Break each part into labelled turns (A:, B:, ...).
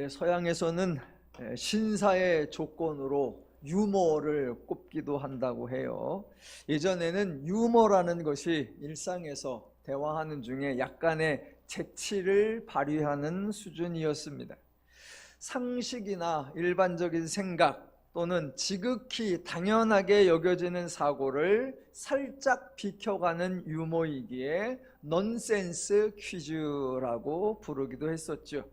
A: 서양에서는 신사의 조건으로 유머를 꼽기도 한다고 해요. 예전에는 유머라는 것이 일상에서 대화하는 중에 약간의 재치를 발휘하는 수준이었습니다. 상식이나 일반적인 생각 또는 지극히 당연하게 여겨지는 사고를 살짝 비켜가는 유머이기에 넌센스 퀴즈라고 부르기도 했었죠.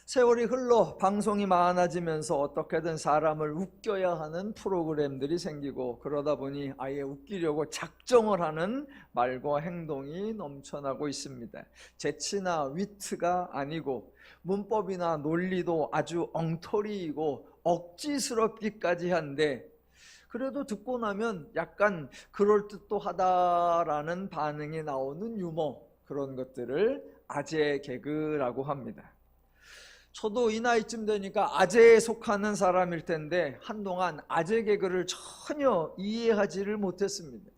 A: 세월이 흘러 방송이 많아지면서 어떻게든 사람을 웃겨야 하는 프로그램들이 생기고, 그러다 보니 아예 웃기려고 작정을 하는 말과 행동이 넘쳐나고 있습니다. 재치나 위트가 아니고 문법이나 논리도 아주 엉터리이고 억지스럽기까지 한데, 그래도 듣고 나면 약간 그럴듯도 하다라는 반응이 나오는 유머, 그런 것들을 아재 개그라고 합니다. 저도 이 나이쯤 되니까 아재에 속하는 사람일 텐데 한동안 아재 개그를 전혀 이해하지를 못했습니다.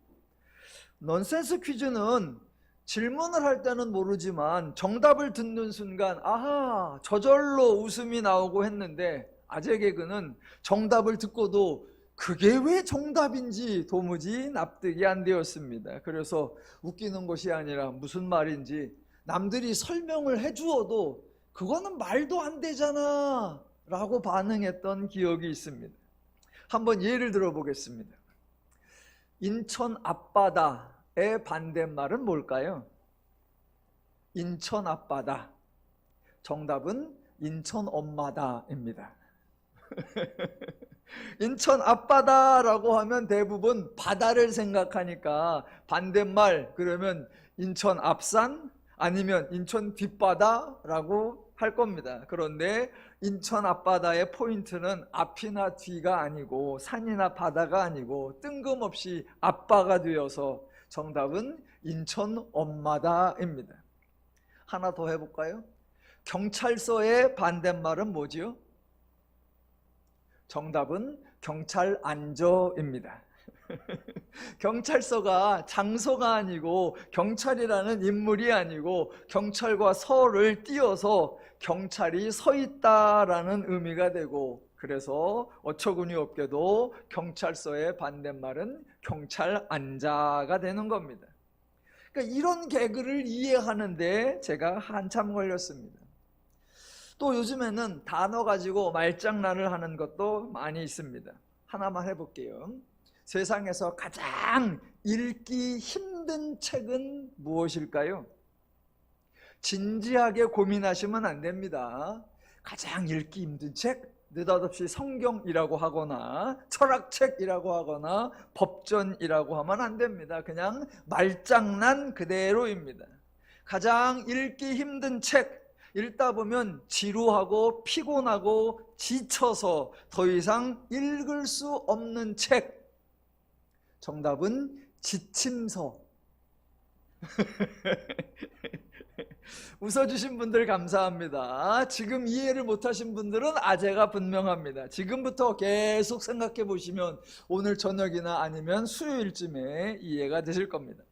A: 넌센스 퀴즈는 질문을 할 때는 모르지만 정답을 듣는 순간 아하, 저절로 웃음이 나오고 했는데, 아재 개그는 정답을 듣고도 그게 왜 정답인지 도무지 납득이 안 되었습니다. 그래서 웃기는 것이 아니라 무슨 말인지 남들이 설명을 해주어도 그거는 말도 안 되잖아 라고 반응했던 기억이 있습니다. 한번 예를 들어보겠습니다. 인천 앞바다의 반대말은 뭘까요? 인천 앞바다. 정답은 인천 엄마다입니다. 인천 앞바다라고 하면 대부분 바다를 생각하니까 반대말 그러면 인천 앞산 아니면 인천 뒷바다라고 할 겁니다. 그런데 인천 앞바다의 포인트는 앞이나 뒤가 아니고 산이나 바다가 아니고 뜬금없이 앞바가 되어서 정답은 인천 엄마다입니다. 하나 더 해볼까요? 경찰서의 반대말은 뭐지요? 정답은 경찰 안저입니다. 경찰서가 장소가 아니고 경찰이라는 인물이 아니고 경찰과 서를 띄어서 경찰이 서 있다라는 의미가 되고, 그래서 어처구니 없게도 경찰서의 반대말은 경찰 안자가 되는 겁니다. 그러니까 이런 개그를 이해하는데 제가 한참 걸렸습니다. 또 요즘에는 단어 가지고 말장난을 하는 것도 많이 있습니다. 하나만 해볼게요. 세상에서 가장 읽기 힘든 책은 무엇일까요? 진지하게 고민하시면 안 됩니다. 가장 읽기 힘든 책? 느닷없이 성경이라고 하거나 철학책이라고 하거나 법전이라고 하면 안 됩니다. 그냥 말장난 그대로입니다. 가장 읽기 힘든 책, 읽다 보면 지루하고 피곤하고 지쳐서 더 이상 읽을 수 없는 책, 정답은 지침서. 웃어주신 분들 감사합니다. 지금 이해를 못하신 분들은 아재가 분명합니다. 지금부터 계속 생각해 보시면 오늘 저녁이나 아니면 수요일쯤에 이해가 되실 겁니다.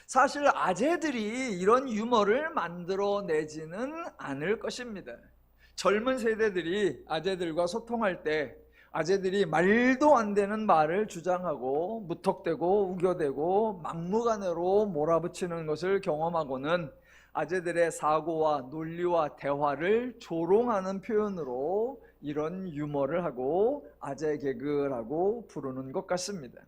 A: 사실 아재들이 이런 유머를 만들어내지는 않을 것입니다. 젊은 세대들이 아재들과 소통할 때 아재들이 말도 안 되는 말을 주장하고 무턱대고 우겨대고 막무가내로 몰아붙이는 것을 경험하고는 아재들의 사고와 논리와 대화를 조롱하는 표현으로 이런 유머를 하고 아재 개그라고 부르는 것 같습니다.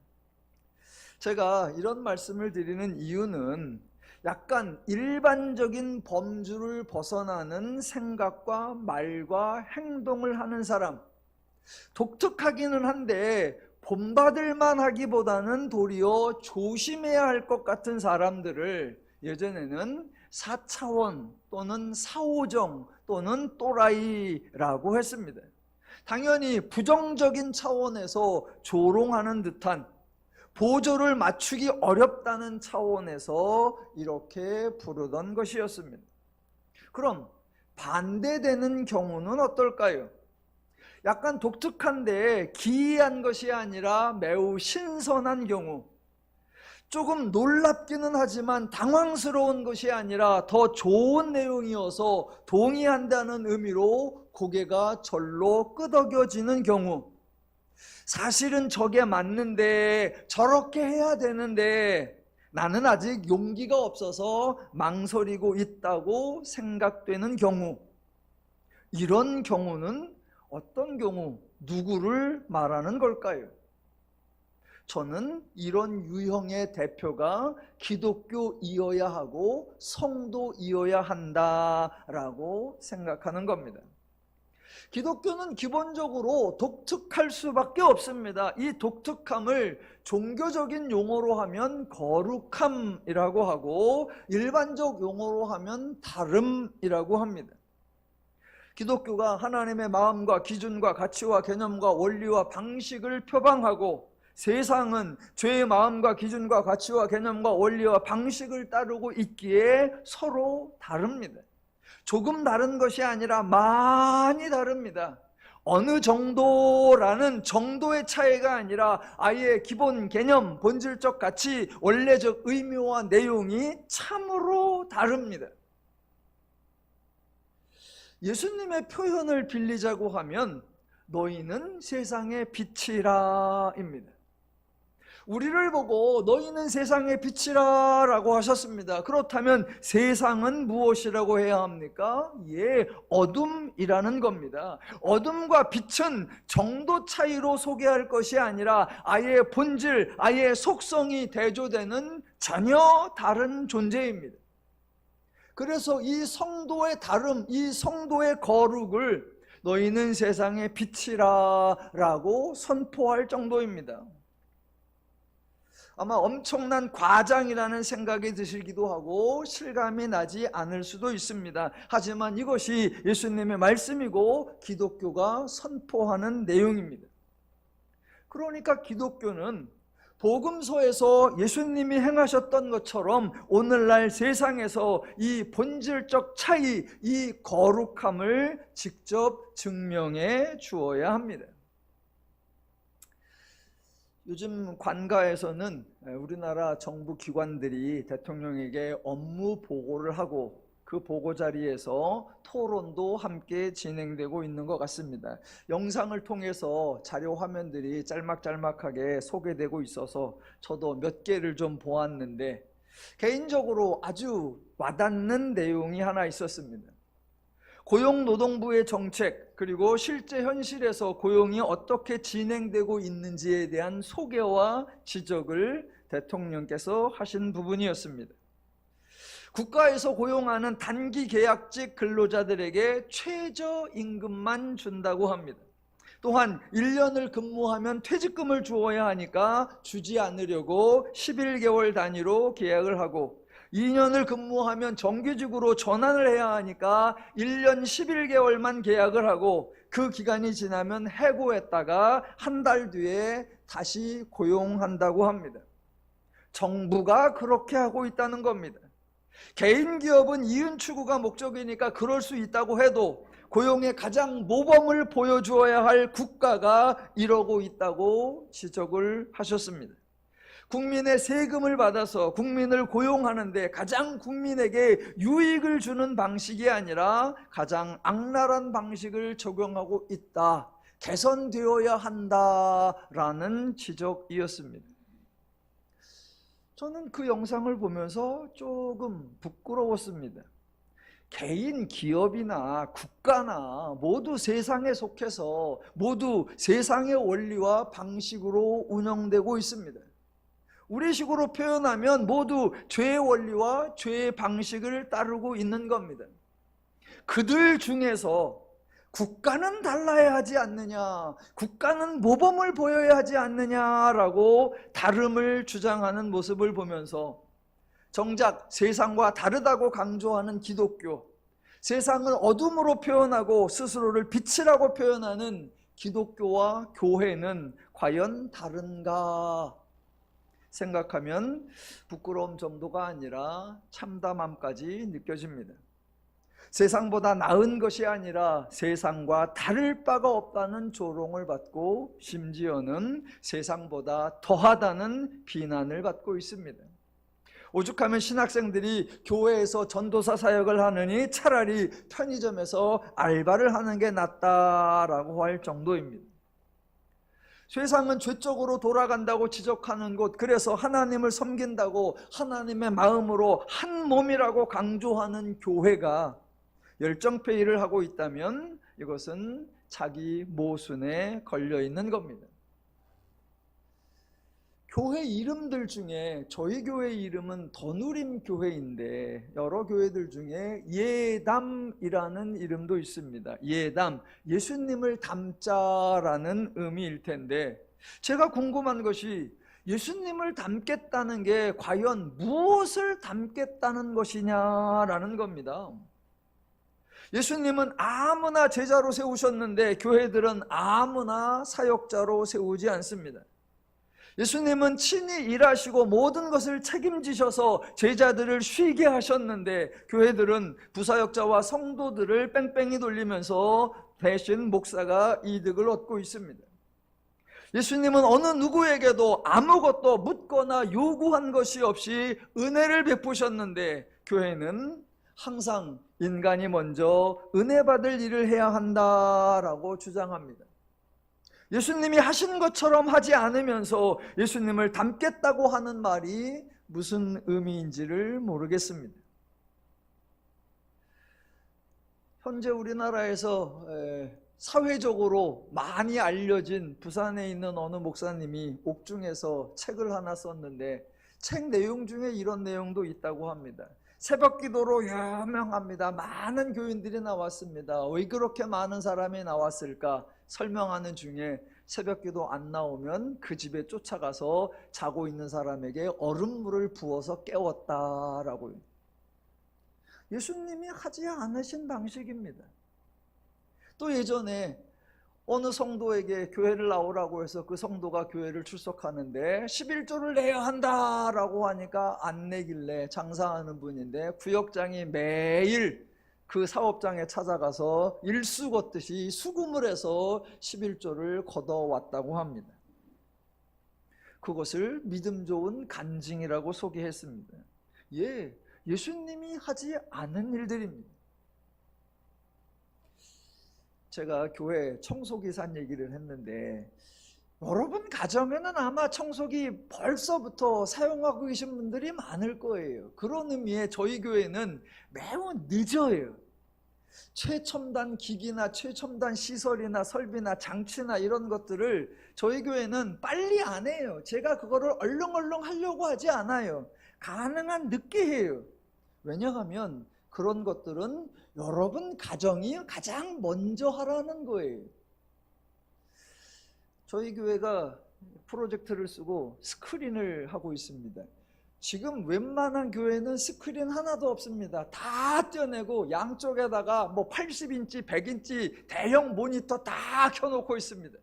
A: 제가 이런 말씀을 드리는 이유는 약간 일반적인 범주를 벗어나는 생각과 말과 행동을 하는 사람, 독특하기는 한데 본받을만 하기보다는 도리어 조심해야 할 것 같은 사람들을 예전에는 4차원 또는 4호정 또는 또라이라고 했습니다. 당연히 부정적인 차원에서 조롱하는 듯한, 보조를 맞추기 어렵다는 차원에서 이렇게 부르던 것이었습니다. 그럼 반대되는 경우는 어떨까요? 약간 독특한데 기이한 것이 아니라 매우 신선한 경우, 조금 놀랍기는 하지만 당황스러운 것이 아니라 더 좋은 내용이어서 동의한다는 의미로 고개가 절로 끄덕여지는 경우, 사실은 저게 맞는데 저렇게 해야 되는데 나는 아직 용기가 없어서 망설이고 있다고 생각되는 경우, 이런 경우는 어떤 경우, 누구를 말하는 걸까요? 저는 이런 유형의 대표가 기독교이어야 하고 성도이어야 한다라고 생각하는 겁니다. 기독교는 기본적으로 독특할 수밖에 없습니다. 이 독특함을 종교적인 용어로 하면 거룩함이라고 하고 일반적 용어로 하면 다름이라고 합니다. 기독교가 하나님의 마음과 기준과 가치와 개념과 원리와 방식을 표방하고, 세상은 죄의 마음과 기준과 가치와 개념과 원리와 방식을 따르고 있기에 서로 다릅니다. 조금 다른 것이 아니라 많이 다릅니다. 어느 정도라는 정도의 차이가 아니라 아예 기본 개념, 본질적 가치, 원래적 의미와 내용이 참으로 다릅니다. 예수님의 표현을 빌리자고 하면 너희는 세상의 빛이라입니다. 우리를 보고 너희는 세상의 빛이라 라고 하셨습니다. 그렇다면 세상은 무엇이라고 해야 합니까? 예, 어둠이라는 겁니다. 어둠과 빛은 정도 차이로 소개할 것이 아니라 아예 본질, 아예 속성이 대조되는 전혀 다른 존재입니다. 그래서 이 성도의 다름, 이 성도의 거룩을 너희는 세상의 빛이라 라고 선포할 정도입니다. 아마 엄청난 과장이라는 생각이 드시기도 하고 실감이 나지 않을 수도 있습니다. 하지만 이것이 예수님의 말씀이고 기독교가 선포하는 내용입니다. 그러니까 기독교는 복음서에서 예수님이 행하셨던 것처럼 오늘날 세상에서 이 본질적 차이, 이 거룩함을 직접 증명해 주어야 합니다. 요즘 관가에서는 우리나라 정부 기관들이 대통령에게 업무 보고를 하고 그 보고 자리에서 토론도 함께 진행되고 있는 것 같습니다. 영상을 통해서 자료 화면들이 짤막짤막하게 소개되고 있어서 저도 몇 개를 좀 보았는데 개인적으로 아주 와닿는 내용이 하나 있었습니다. 고용노동부의 정책, 그리고 실제 현실에서 고용이 어떻게 진행되고 있는지에 대한 소개와 지적을 대통령께서 하신 부분이었습니다. 국가에서 고용하는 단기 계약직 근로자들에게 최저임금만 준다고 합니다. 또한 1년을 근무하면 퇴직금을 주어야 하니까 주지 않으려고 11개월 단위로 계약을 하고, 2년을 근무하면 정규직으로 전환을 해야 하니까 1년 11개월만 계약을 하고 그 기간이 지나면 해고했다가 한 달 뒤에 다시 고용한다고 합니다. 정부가 그렇게 하고 있다는 겁니다. 개인 기업은 이윤 추구가 목적이니까 그럴 수 있다고 해도 고용의 가장 모범을 보여주어야 할 국가가 이러고 있다고 지적을 하셨습니다. 국민의 세금을 받아서 국민을 고용하는데 가장 국민에게 유익을 주는 방식이 아니라 가장 악랄한 방식을 적용하고 있다, 개선되어야 한다라는 지적이었습니다. 저는 그 영상을 보면서 조금 부끄러웠습니다. 개인 기업이나 국가나 모두 세상에 속해서 모두 세상의 원리와 방식으로 운영되고 있습니다. 우리식으로 표현하면 모두 죄의 원리와 죄의 방식을 따르고 있는 겁니다. 그들 중에서 국가는 달라야 하지 않느냐, 국가는 모범을 보여야 하지 않느냐라고 다름을 주장하는 모습을 보면서 정작 세상과 다르다고 강조하는 기독교, 세상을 어둠으로 표현하고 스스로를 빛이라고 표현하는 기독교와 교회는 과연 다른가 생각하면 부끄러움 정도가 아니라 참담함까지 느껴집니다. 세상보다 나은 것이 아니라 세상과 다를 바가 없다는 조롱을 받고 심지어는 세상보다 더하다는 비난을 받고 있습니다. 오죽하면 신학생들이 교회에서 전도사 사역을 하느니 차라리 편의점에서 알바를 하는 게 낫다라고 할 정도입니다. 세상은 죄 쪽으로 돌아간다고 지적하는 곳, 그래서 하나님을 섬긴다고 하나님의 마음으로 한 몸이라고 강조하는 교회가 열정페이를 하고 있다면 이것은 자기 모순에 걸려 있는 겁니다. 교회 이름들 중에 저희 교회 이름은 더누림 교회인데 여러 교회들 중에 예담이라는 이름도 있습니다. 예담, 예수님을 닮자라는 의미일 텐데, 제가 궁금한 것이 예수님을 닮겠다는 게 과연 무엇을 닮겠다는 것이냐라는 겁니다. 예수님은 아무나 제자로 세우셨는데 교회들은 아무나 사역자로 세우지 않습니다. 예수님은 친히 일하시고 모든 것을 책임지셔서 제자들을 쉬게 하셨는데 교회들은 부사역자와 성도들을 뺑뺑이 돌리면서 대신 목사가 이득을 얻고 있습니다. 예수님은 어느 누구에게도 아무것도 묻거나 요구한 것이 없이 은혜를 베푸셨는데 교회는 항상 인간이 먼저 은혜 받을 일을 해야 한다라고 주장합니다. 예수님이 하신 것처럼 하지 않으면서 예수님을 닮겠다고 하는 말이 무슨 의미인지를 모르겠습니다. 현재 우리나라에서 사회적으로 많이 알려진 부산에 있는 어느 목사님이 옥중에서 책을 하나 썼는데 책 내용 중에 이런 내용도 있다고 합니다. 새벽 기도로 유명합니다. 많은 교인들이 나왔습니다. 왜 그렇게 많은 사람이 나왔을까? 설명하는 중에 새벽 기도 안 나오면 그 집에 쫓아가서 자고 있는 사람에게 얼음물을 부어서 깨웠다라고요. 예수님이 하지 않으신 방식입니다. 또 예전에 어느 성도에게 교회를 나오라고 해서 그 성도가 교회를 출석하는데 11조를 내야 한다라고 하니까 안 내길래, 장사하는 분인데 구역장이 매일 그 사업장에 찾아가서 일수 걷듯이 수금을 해서 11조를 걷어왔다고 합니다. 그것을 믿음 좋은 간증이라고 소개했습니다. 예수님이 하지 않은 일들입니다. 제가 교회 청소기사 얘기를 했는데 여러분 가정에는 아마 청소기 벌써부터 사용하고 계신 분들이 많을 거예요. 그런 의미에 저희 교회는 매우 늦어요. 최첨단 기기나 최첨단 시설이나 설비나 장치나 이런 것들을 저희 교회는 빨리 안 해요. 제가 그거를 얼렁얼렁 하려고 하지 않아요. 가능한 늦게 해요. 왜냐하면 그런 것들은 여러분 가정이 가장 먼저 하라는 거예요. 저희 교회가 프로젝트를 쓰고 스크린을 하고 있습니다. 지금 웬만한 교회는 스크린 하나도 없습니다. 다 떼어내고 양쪽에다가 뭐 80인치, 100인치 대형 모니터 다 켜놓고 있습니다.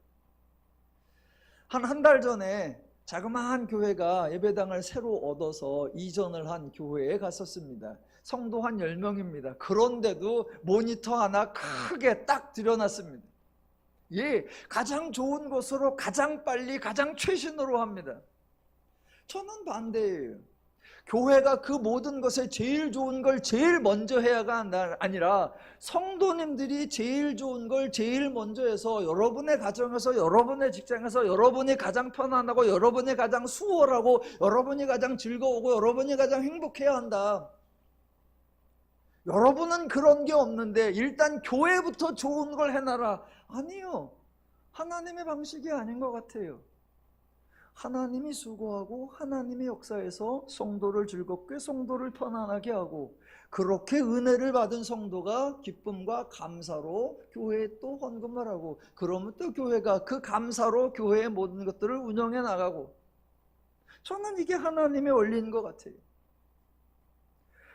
A: 한 달 전에 자그마한 교회가 예배당을 새로 얻어서 이전을 한 교회에 갔었습니다. 성도 한 10명입니다. 그런데도 모니터 하나 크게 딱 들여놨습니다. 가장 좋은 곳으로 가장 빨리 가장 최신으로 합니다. 저는 반대예요. 교회가 그 모든 것에 제일 좋은 걸 제일 먼저 해야가 아니라 성도님들이 제일 좋은 걸 제일 먼저 해서 여러분의 가정에서, 여러분의 직장에서 여러분이 가장 편안하고 여러분이 가장 수월하고 여러분이 가장 즐거우고 여러분이 가장 행복해야 한다. 여러분은 그런 게 없는데 일단 교회부터 좋은 걸 해놔라. 아니요. 하나님의 방식이 아닌 것 같아요. 하나님이 수고하고 하나님의 역사에서 성도를 즐겁게, 성도를 편안하게 하고, 그렇게 은혜를 받은 성도가 기쁨과 감사로 교회에 또 헌금을 하고, 그러면 또 교회가 그 감사로 교회의 모든 것들을 운영해 나가고, 저는 이게 하나님의 원리인 것 같아요.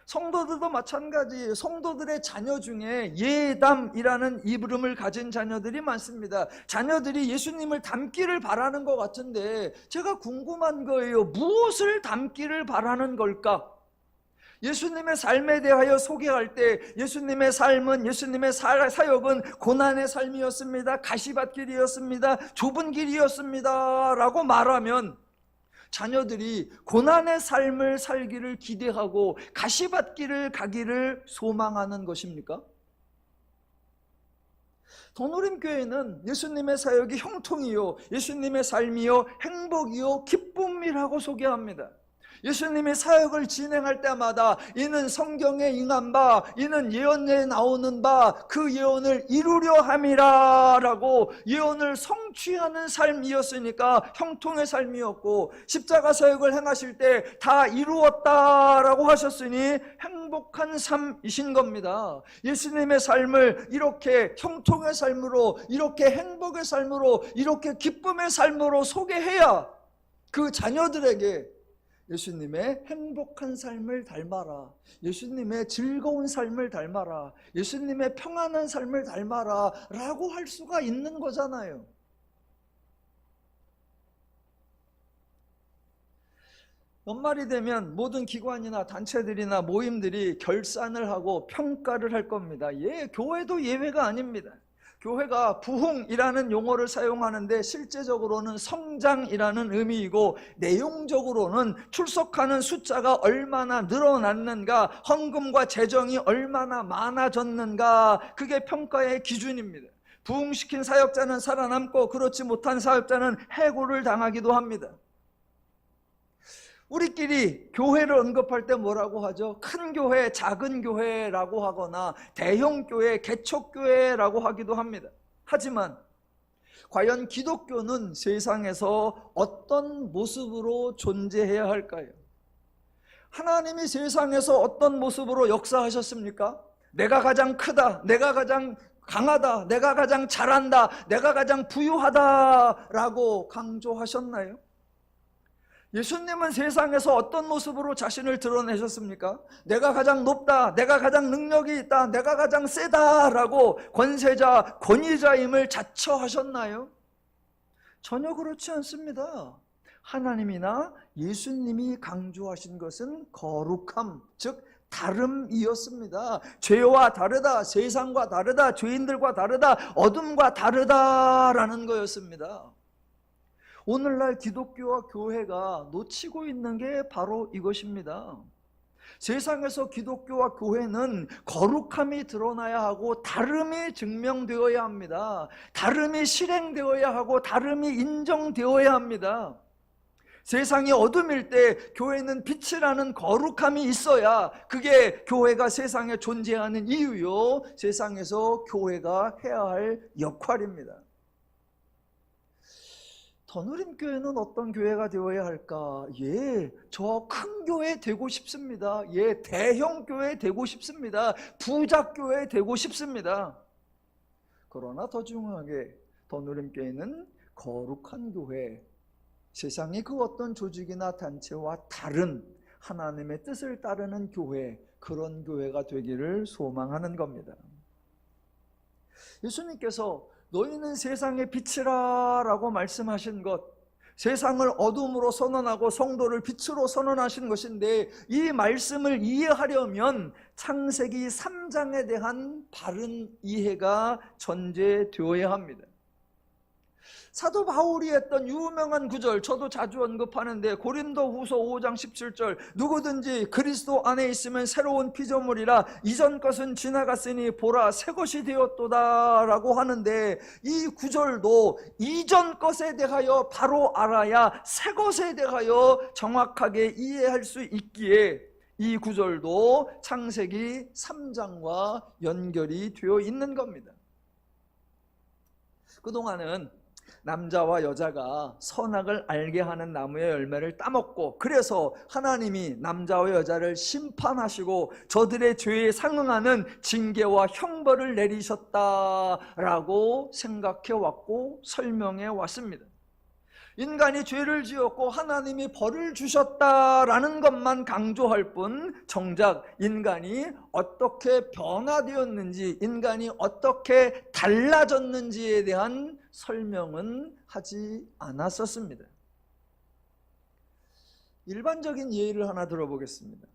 A: 성도들도 마찬가지예요. 성도들의 자녀 중에 예담이라는 이름을 가진 자녀들이 많습니다. 자녀들이 예수님을 닮기를 바라는 것 같은데 제가 궁금한 거예요. 무엇을 닮기를 바라는 걸까? 예수님의 삶에 대하여 소개할 때 예수님의 삶은, 예수님의 사역은 고난의 삶이었습니다, 가시밭길이었습니다, 좁은 길이었습니다 라고 말하면 자녀들이 고난의 삶을 살기를 기대하고 가시밭길을 가기를 소망하는 것입니까? 더누림교회는 예수님의 사역이 형통이요, 예수님의 삶이요, 행복이요, 기쁨이라고 소개합니다. 예수님이 사역을 진행할 때마다 이는 성경에 임한 바, 이는 예언에 나오는 바, 그 예언을 이루려 함이라 라고 예언을 성취하는 삶이었으니까 형통의 삶이었고, 십자가 사역을 행하실 때 다 이루었다라고 하셨으니 행복한 삶이신 겁니다. 예수님의 삶을 이렇게 형통의 삶으로, 이렇게 행복의 삶으로, 이렇게 기쁨의 삶으로 소개해야 그 자녀들에게 예수님의 행복한 삶을 닮아라, 예수님의 즐거운 삶을 닮아라, 예수님의 평안한 삶을 닮아라 라고 할 수가 있는 거잖아요. 연말이 되면 모든 기관이나 단체들이나 모임들이 결산을 하고 평가를 할 겁니다. 교회도 예외가 아닙니다. 교회가 부흥이라는 용어를 사용하는데 실제적으로는 성장이라는 의미이고, 내용적으로는 출석하는 숫자가 얼마나 늘어났는가, 헌금과 재정이 얼마나 많아졌는가, 그게 평가의 기준입니다. 부흥시킨 사역자는 살아남고 그렇지 못한 사역자는 해고를 당하기도 합니다. 우리끼리 교회를 언급할 때 뭐라고 하죠? 큰 교회, 작은 교회라고 하거나 대형 교회, 개척교회라고 하기도 합니다. 하지만 과연 기독교는 세상에서 어떤 모습으로 존재해야 할까요? 하나님이 세상에서 어떤 모습으로 역사하셨습니까? 내가 가장 크다, 내가 가장 강하다, 내가 가장 잘한다, 내가 가장 부유하다라고 강조하셨나요? 예수님은 세상에서 어떤 모습으로 자신을 드러내셨습니까? 내가 가장 높다, 내가 가장 능력이 있다, 내가 가장 세다라고 권세자, 권위자임을 자처하셨나요? 전혀 그렇지 않습니다. 하나님이나 예수님이 강조하신 것은 거룩함, 즉 다름이었습니다. 죄와 다르다, 세상과 다르다, 죄인들과 다르다, 어둠과 다르다라는 거였습니다. 오늘날 기독교와 교회가 놓치고 있는 게 바로 이것입니다. 세상에서 기독교와 교회는 거룩함이 드러나야 하고 다름이 증명되어야 합니다. 다름이 실행되어야 하고 다름이 인정되어야 합니다. 세상이 어둠일 때 교회는 빛이라는 거룩함이 있어야 그게 교회가 세상에 존재하는 이유요, 세상에서 교회가 해야 할 역할입니다. 더누림교회는 어떤 교회가 되어야 할까? 저 큰 교회 되고 싶습니다. 대형 교회 되고 싶습니다. 부자 교회 되고 싶습니다. 그러나 더 중요하게 더누림교회는 거룩한 교회, 세상의 그 어떤 조직이나 단체와 다른 하나님의 뜻을 따르는 교회, 그런 교회가 되기를 소망하는 겁니다. 예수님께서 너희는 세상의 빛이라 라고 말씀하신 것, 세상을 어둠으로 선언하고 성도를 빛으로 선언하신 것인데, 이 말씀을 이해하려면 창세기 3장에 대한 바른 이해가 전제되어야 합니다. 사도 바울이 했던 유명한 구절, 저도 자주 언급하는데 고린도후서 5장 17절, 누구든지 그리스도 안에 있으면 새로운 피조물이라, 이전 것은 지나갔으니 보라 새 것이 되었도다 라고 하는데, 이 구절도 이전 것에 대하여 바로 알아야 새 것에 대하여 정확하게 이해할 수 있기에 이 구절도 창세기 3장과 연결이 되어 있는 겁니다. 그동안은 남자와 여자가 선악을 알게 하는 나무의 열매를 따먹고, 그래서 하나님이 남자와 여자를 심판하시고 저들의 죄에 상응하는 징계와 형벌을 내리셨다라고 생각해 왔고 설명해 왔습니다. 인간이 죄를 지었고 하나님이 벌을 주셨다라는 것만 강조할 뿐, 정작 인간이 어떻게 변화되었는지, 인간이 어떻게 달라졌는지에 대한 설명은 하지 않았었습니다. 일반적인 예를 하나 들어보겠습니다.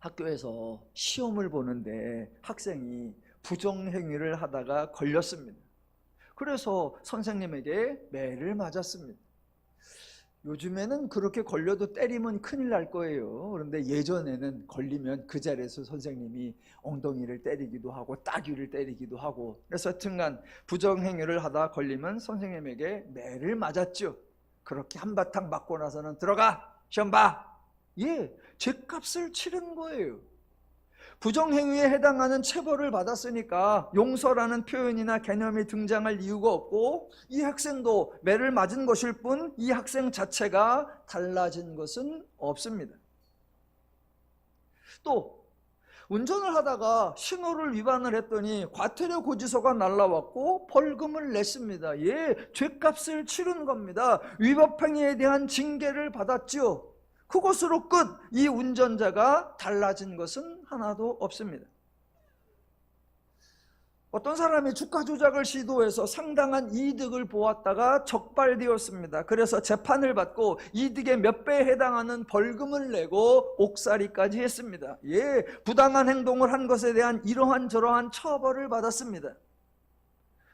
A: 학교에서 시험을 보는데 학생이 부정행위를 하다가 걸렸습니다. 그래서 선생님에게 매를 맞았습니다. 요즘에는 그렇게 걸려도 때리면 큰일 날 거예요. 그런데 예전에는 걸리면 그 자리에서 선생님이 엉덩이를 때리기도 하고 따귀를 때리기도 하고, 그래서 하여튼간 부정행위를 하다 걸리면 선생님에게 매를 맞았죠. 그렇게 한바탕 맞고 나서는 들어가 시험 봐. 예, 죗값을 치른 거예요. 부정행위에 해당하는 체벌을 받았으니까 용서라는 표현이나 개념이 등장할 이유가 없고, 이 학생도 매를 맞은 것일 뿐 이 학생 자체가 달라진 것은 없습니다. 또 운전을 하다가 신호를 위반을 했더니 과태료 고지서가 날라왔고 벌금을 냈습니다. 예, 죗값을 치른 겁니다. 위법행위에 대한 징계를 받았죠. 그것으로 끝. 이 운전자가 달라진 것은 하나도 없습니다. 어떤 사람이 주가 조작을 시도해서 상당한 이득을 보았다가 적발되었습니다. 그래서 재판을 받고 이득의 몇 배에 해당하는 벌금을 내고 옥살이까지 했습니다. 예, 부당한 행동을 한 것에 대한 이러한 저러한 처벌을 받았습니다.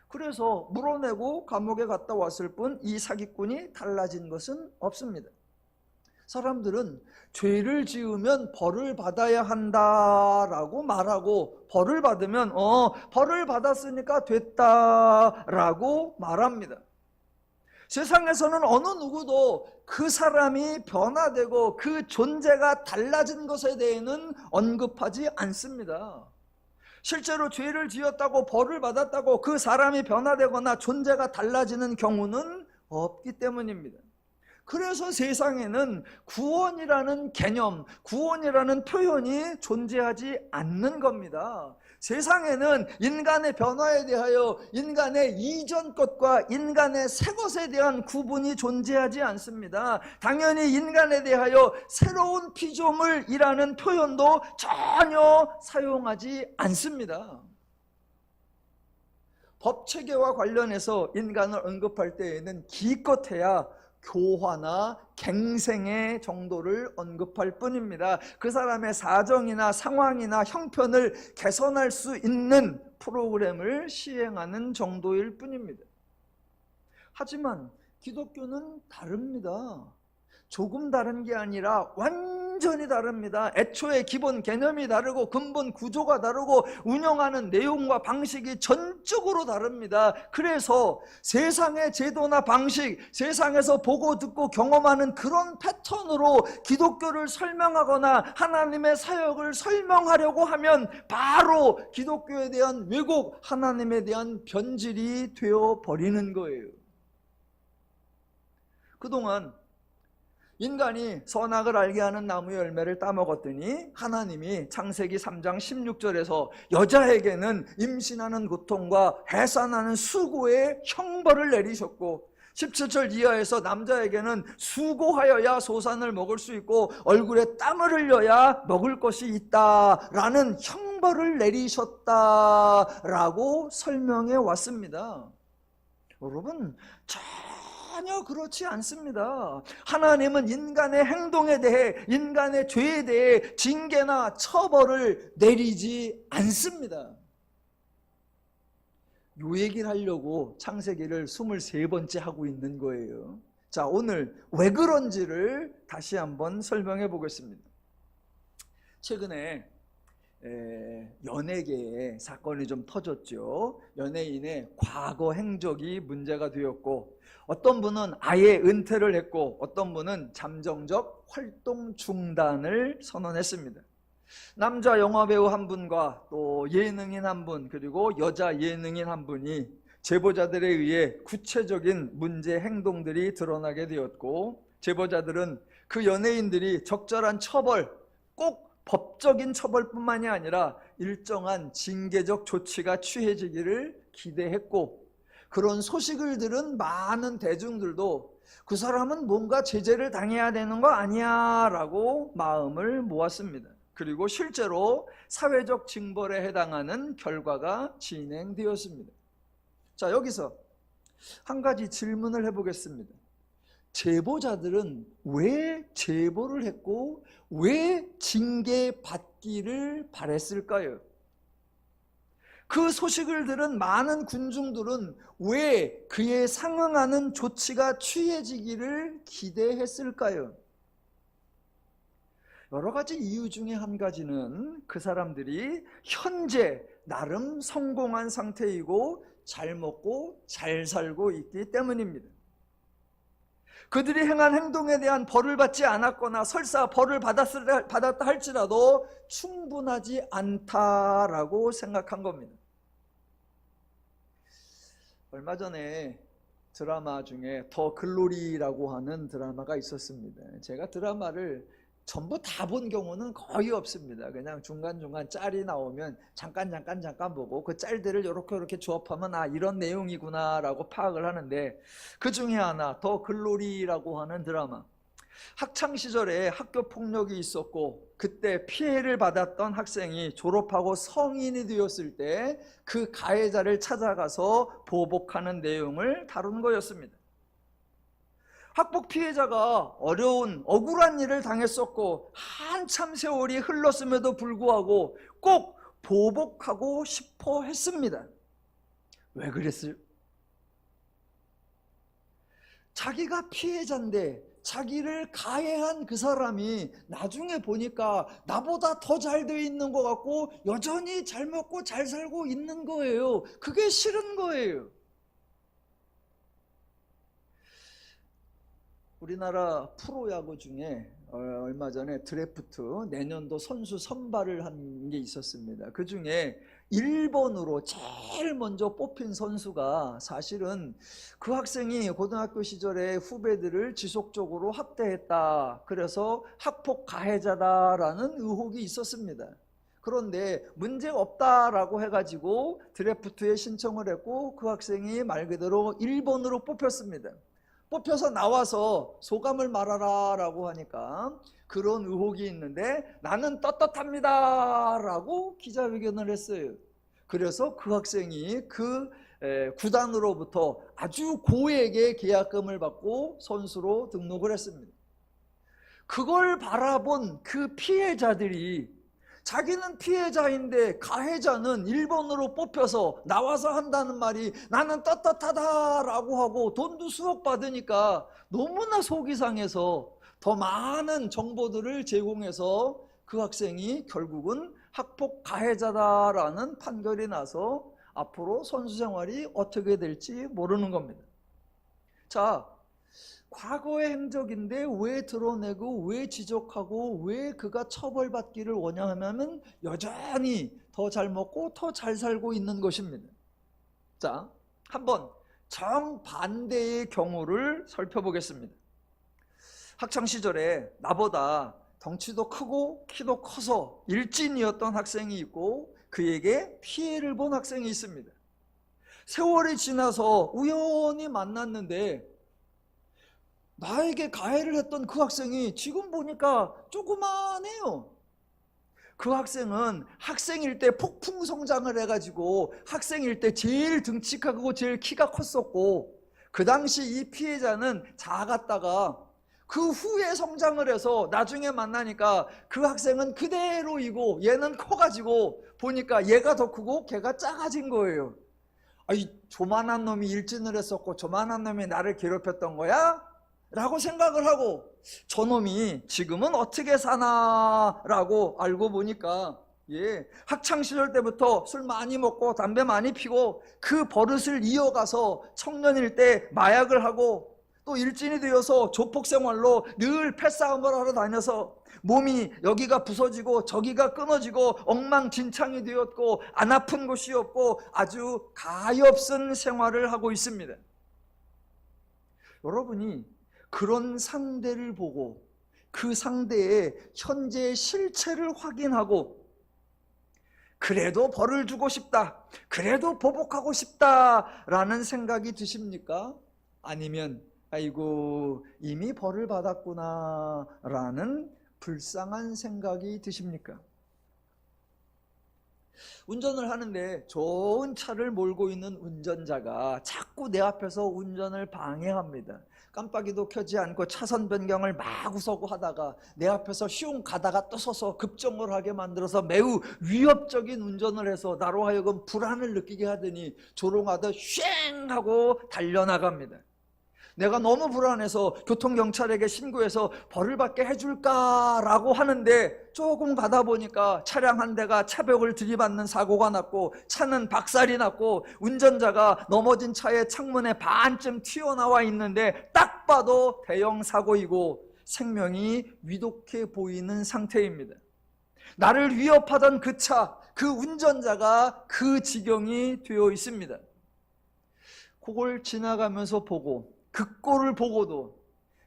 A: 그래서 물어내고 감옥에 갔다 왔을 뿐 이 사기꾼이 달라진 것은 없습니다. 사람들은 죄를 지으면 벌을 받아야 한다라고 말하고, 벌을 받으면 벌을 받았으니까 됐다라고 말합니다. 세상에서는 어느 누구도 그 사람이 변화되고 그 존재가 달라진 것에 대해서는 언급하지 않습니다. 실제로 죄를 지었다고 벌을 받았다고 그 사람이 변화되거나 존재가 달라지는 경우는 없기 때문입니다. 그래서 세상에는 구원이라는 개념, 구원이라는 표현이 존재하지 않는 겁니다. 세상에는 인간의 변화에 대하여 인간의 이전 것과 인간의 새 것에 대한 구분이 존재하지 않습니다. 당연히 인간에 대하여 새로운 피조물이라는 표현도 전혀 사용하지 않습니다. 법체계와 관련해서 인간을 언급할 때에는 기껏해야 교화나 갱생의 정도를 언급할 뿐입니다. 그 사람의 사정이나 상황이나 형편을 개선할 수 있는 프로그램을 시행하는 정도일 뿐입니다. 하지만 기독교는 다릅니다. 조금 다른 게 아니라 완전히 다릅니다. 애초에 기본 개념이 다르고 근본 구조가 다르고 운영하는 내용과 방식이 전적으로 다릅니다. 그래서 세상의 제도나 방식, 세상에서 보고 듣고 경험하는 그런 패턴으로 기독교를 설명하거나 하나님의 사역을 설명하려고 하면 바로 기독교에 대한 왜곡, 하나님에 대한 변질이 되어버리는 거예요. 그동안 인간이 선악을 알게 하는 나무의 열매를 따먹었더니 하나님이 창세기 3장 16절에서 여자에게는 임신하는 고통과 해산하는 수고의 형벌을 내리셨고, 17절 이하에서 남자에게는 수고하여야 소산을 먹을 수 있고 얼굴에 땀을 흘려야 먹을 것이 있다라는 형벌을 내리셨다라고 설명해 왔습니다. 여러분, 전혀 그렇지 않습니다. 하나님은 인간의 행동에 대해, 인간의 죄에 대해 징계나 처벌을 내리지 않습니다. 요 얘기를 하려고 창세기를 23번째 하고 있는 거예요. 자, 오늘 왜 그런지를 다시 한번 설명해 보겠습니다. 최근에 연예계에 사건이 좀 터졌죠. 연예인의 과거 행적이 문제가 되었고, 어떤 분은 아예 은퇴를 했고 어떤 분은 잠정적 활동 중단을 선언했습니다. 남자 영화배우 한 분과 또 예능인 한 분, 그리고 여자 예능인 한 분이 제보자들에 의해 구체적인 문제 행동들이 드러나게 되었고, 제보자들은 그 연예인들이 적절한 처벌, 꼭 법적인 처벌뿐만이 아니라 일정한 징계적 조치가 취해지기를 기대했고, 그런 소식을 들은 많은 대중들도 그 사람은 뭔가 제재를 당해야 되는 거 아니야 라고 마음을 모았습니다. 그리고 실제로 사회적 징벌에 해당하는 결과가 진행되었습니다. 자, 여기서 한 가지 질문을 해보겠습니다. 제보자들은 왜 제보를 했고 왜 징계받기 받기를 바랬을까요? 그 소식을 들은 많은 군중들은 왜 그에 상응하는 조치가 취해지기를 기대했을까요? 여러 가지 이유 중에 한 가지는 그 사람들이 현재 나름 성공한 상태이고 잘 먹고 잘 살고 있기 때문입니다. 그들이 행한 행동에 대한 벌을 받지 않았거나 설사 벌을 받았다 할지라도 충분하지 않다라고 생각한 겁니다. 얼마 전에 드라마 중에 더 글로리라고 하는 드라마가 있었습니다. 제가 드라마를 전부 다 본 경우는 거의 없습니다. 그냥 중간중간 짤이 나오면 잠깐 보고 그 짤들을 이렇게 조합하면 아 이런 내용이구나 라고 파악을 하는데, 그 중에 하나 더 글로리라고 하는 드라마, 학창시절에 학교폭력이 있었고 그때 피해를 받았던 학생이 졸업하고 성인이 되었을 때 그 가해자를 찾아가서 보복하는 내용을 다룬 거였습니다. 학폭 피해자가 어려운 억울한 일을 당했었고 한참 세월이 흘렀음에도 불구하고 꼭 보복하고 싶어 했습니다. 왜 그랬어요? 자기가 피해자인데 자기를 가해한 그 사람이 나중에 보니까 나보다 더 잘 돼 있는 것 같고 여전히 잘 먹고 잘 살고 있는 거예요. 그게 싫은 거예요. 우리나라 프로야구 중에 얼마 전에 드래프트 내년도 선수 선발을 한 게 있었습니다. 그 중에 1번으로 제일 먼저 뽑힌 선수가 사실은 그 학생이 고등학교 시절에 후배들을 지속적으로 학대했다, 그래서 학폭 가해자다라는 의혹이 있었습니다. 그런데 문제 없다라고 해가지고 드래프트에 신청을 했고 그 학생이 말 그대로 1번으로 뽑혔습니다. 뽑혀서 나와서 소감을 말하라 라고 하니까 그런 의혹이 있는데 나는 떳떳합니다 라고 기자회견을 했어요. 그래서 그 학생이 그 구단으로부터 아주 고액의 계약금을 받고 선수로 등록을 했습니다. 그걸 바라본 그 피해자들이 자기는 피해자인데 가해자는 1번으로 뽑혀서 나와서 한다는 말이 나는 떳떳하다라고 하고 돈도 수억 받으니까 너무나 속이 상해서 더 많은 정보들을 제공해서 그 학생이 결국은 학폭 가해자다라는 판결이 나서 앞으로 선수 생활이 어떻게 될지 모르는 겁니다. 자, 과거의 행적인데 왜 드러내고 왜 지적하고 왜 그가 처벌받기를 원하냐면 여전히 더 잘 먹고 더 잘 살고 있는 것입니다. 자, 한번 정반대의 경우를 살펴보겠습니다. 학창시절에 나보다 덩치도 크고 키도 커서 일진이었던 학생이 있고 그에게 피해를 본 학생이 있습니다. 세월이 지나서 우연히 만났는데 나에게 가해를 했던 그 학생이 지금 보니까 조그만해요. 그 학생은 학생일 때 폭풍 성장을 해가지고 학생일 때 제일 등치크고 제일 키가 컸었고 그 당시 이 피해자는 작았다가 그 후에 성장을 해서 나중에 만나니까 그 학생은 그대로이고 얘는 커가지고 보니까 얘가 더 크고 걔가 작아진 거예요. 이 조만한 놈이 일진을 했었고 조만한 놈이 나를 괴롭혔던 거야? 라고 생각을 하고 저놈이 지금은 어떻게 사나라고 알고 보니까 학창시절 때부터 술 많이 먹고 담배 많이 피고 그 버릇을 이어가서 청년일 때 마약을 하고 또 일진이 되어서 조폭생활로 늘 패싸움을 하러 다녀서 몸이 여기가 부서지고 저기가 끊어지고 엉망진창이 되었고 안 아픈 곳이 없고 아주 가엾은 생활을 하고 있습니다. 여러분이 그런 상대를 보고 그 상대의 현재 실체를 확인하고 그래도 벌을 주고 싶다, 그래도 보복하고 싶다라는 생각이 드십니까? 아니면 아이고 이미 벌을 받았구나 라는 불쌍한 생각이 드십니까? 운전을 하는데 좋은 차를 몰고 있는 운전자가 자꾸 내 앞에서 운전을 방해합니다. 깜빡이도 켜지 않고 차선 변경을 마구서구 하다가 내 앞에서 슝 가다가 또 서서 급정을 하게 만들어서 매우 위협적인 운전을 해서 나로 하여금 불안을 느끼게 하더니 조롱하듯 쉥 하고 달려나갑니다. 내가 너무 불안해서 교통경찰에게 신고해서 벌을 받게 해줄까라고 하는데 조금 가다 보니까 차량 한 대가 차벽을 들이받는 사고가 났고 차는 박살이 났고 운전자가 넘어진 차의 창문에 반쯤 튀어나와 있는데 딱 봐도 대형 사고이고 생명이 위독해 보이는 상태입니다. 나를 위협하던 그 차, 그 운전자가 그 지경이 되어 있습니다. 그걸 지나가면서 보고 그 꼴을 보고도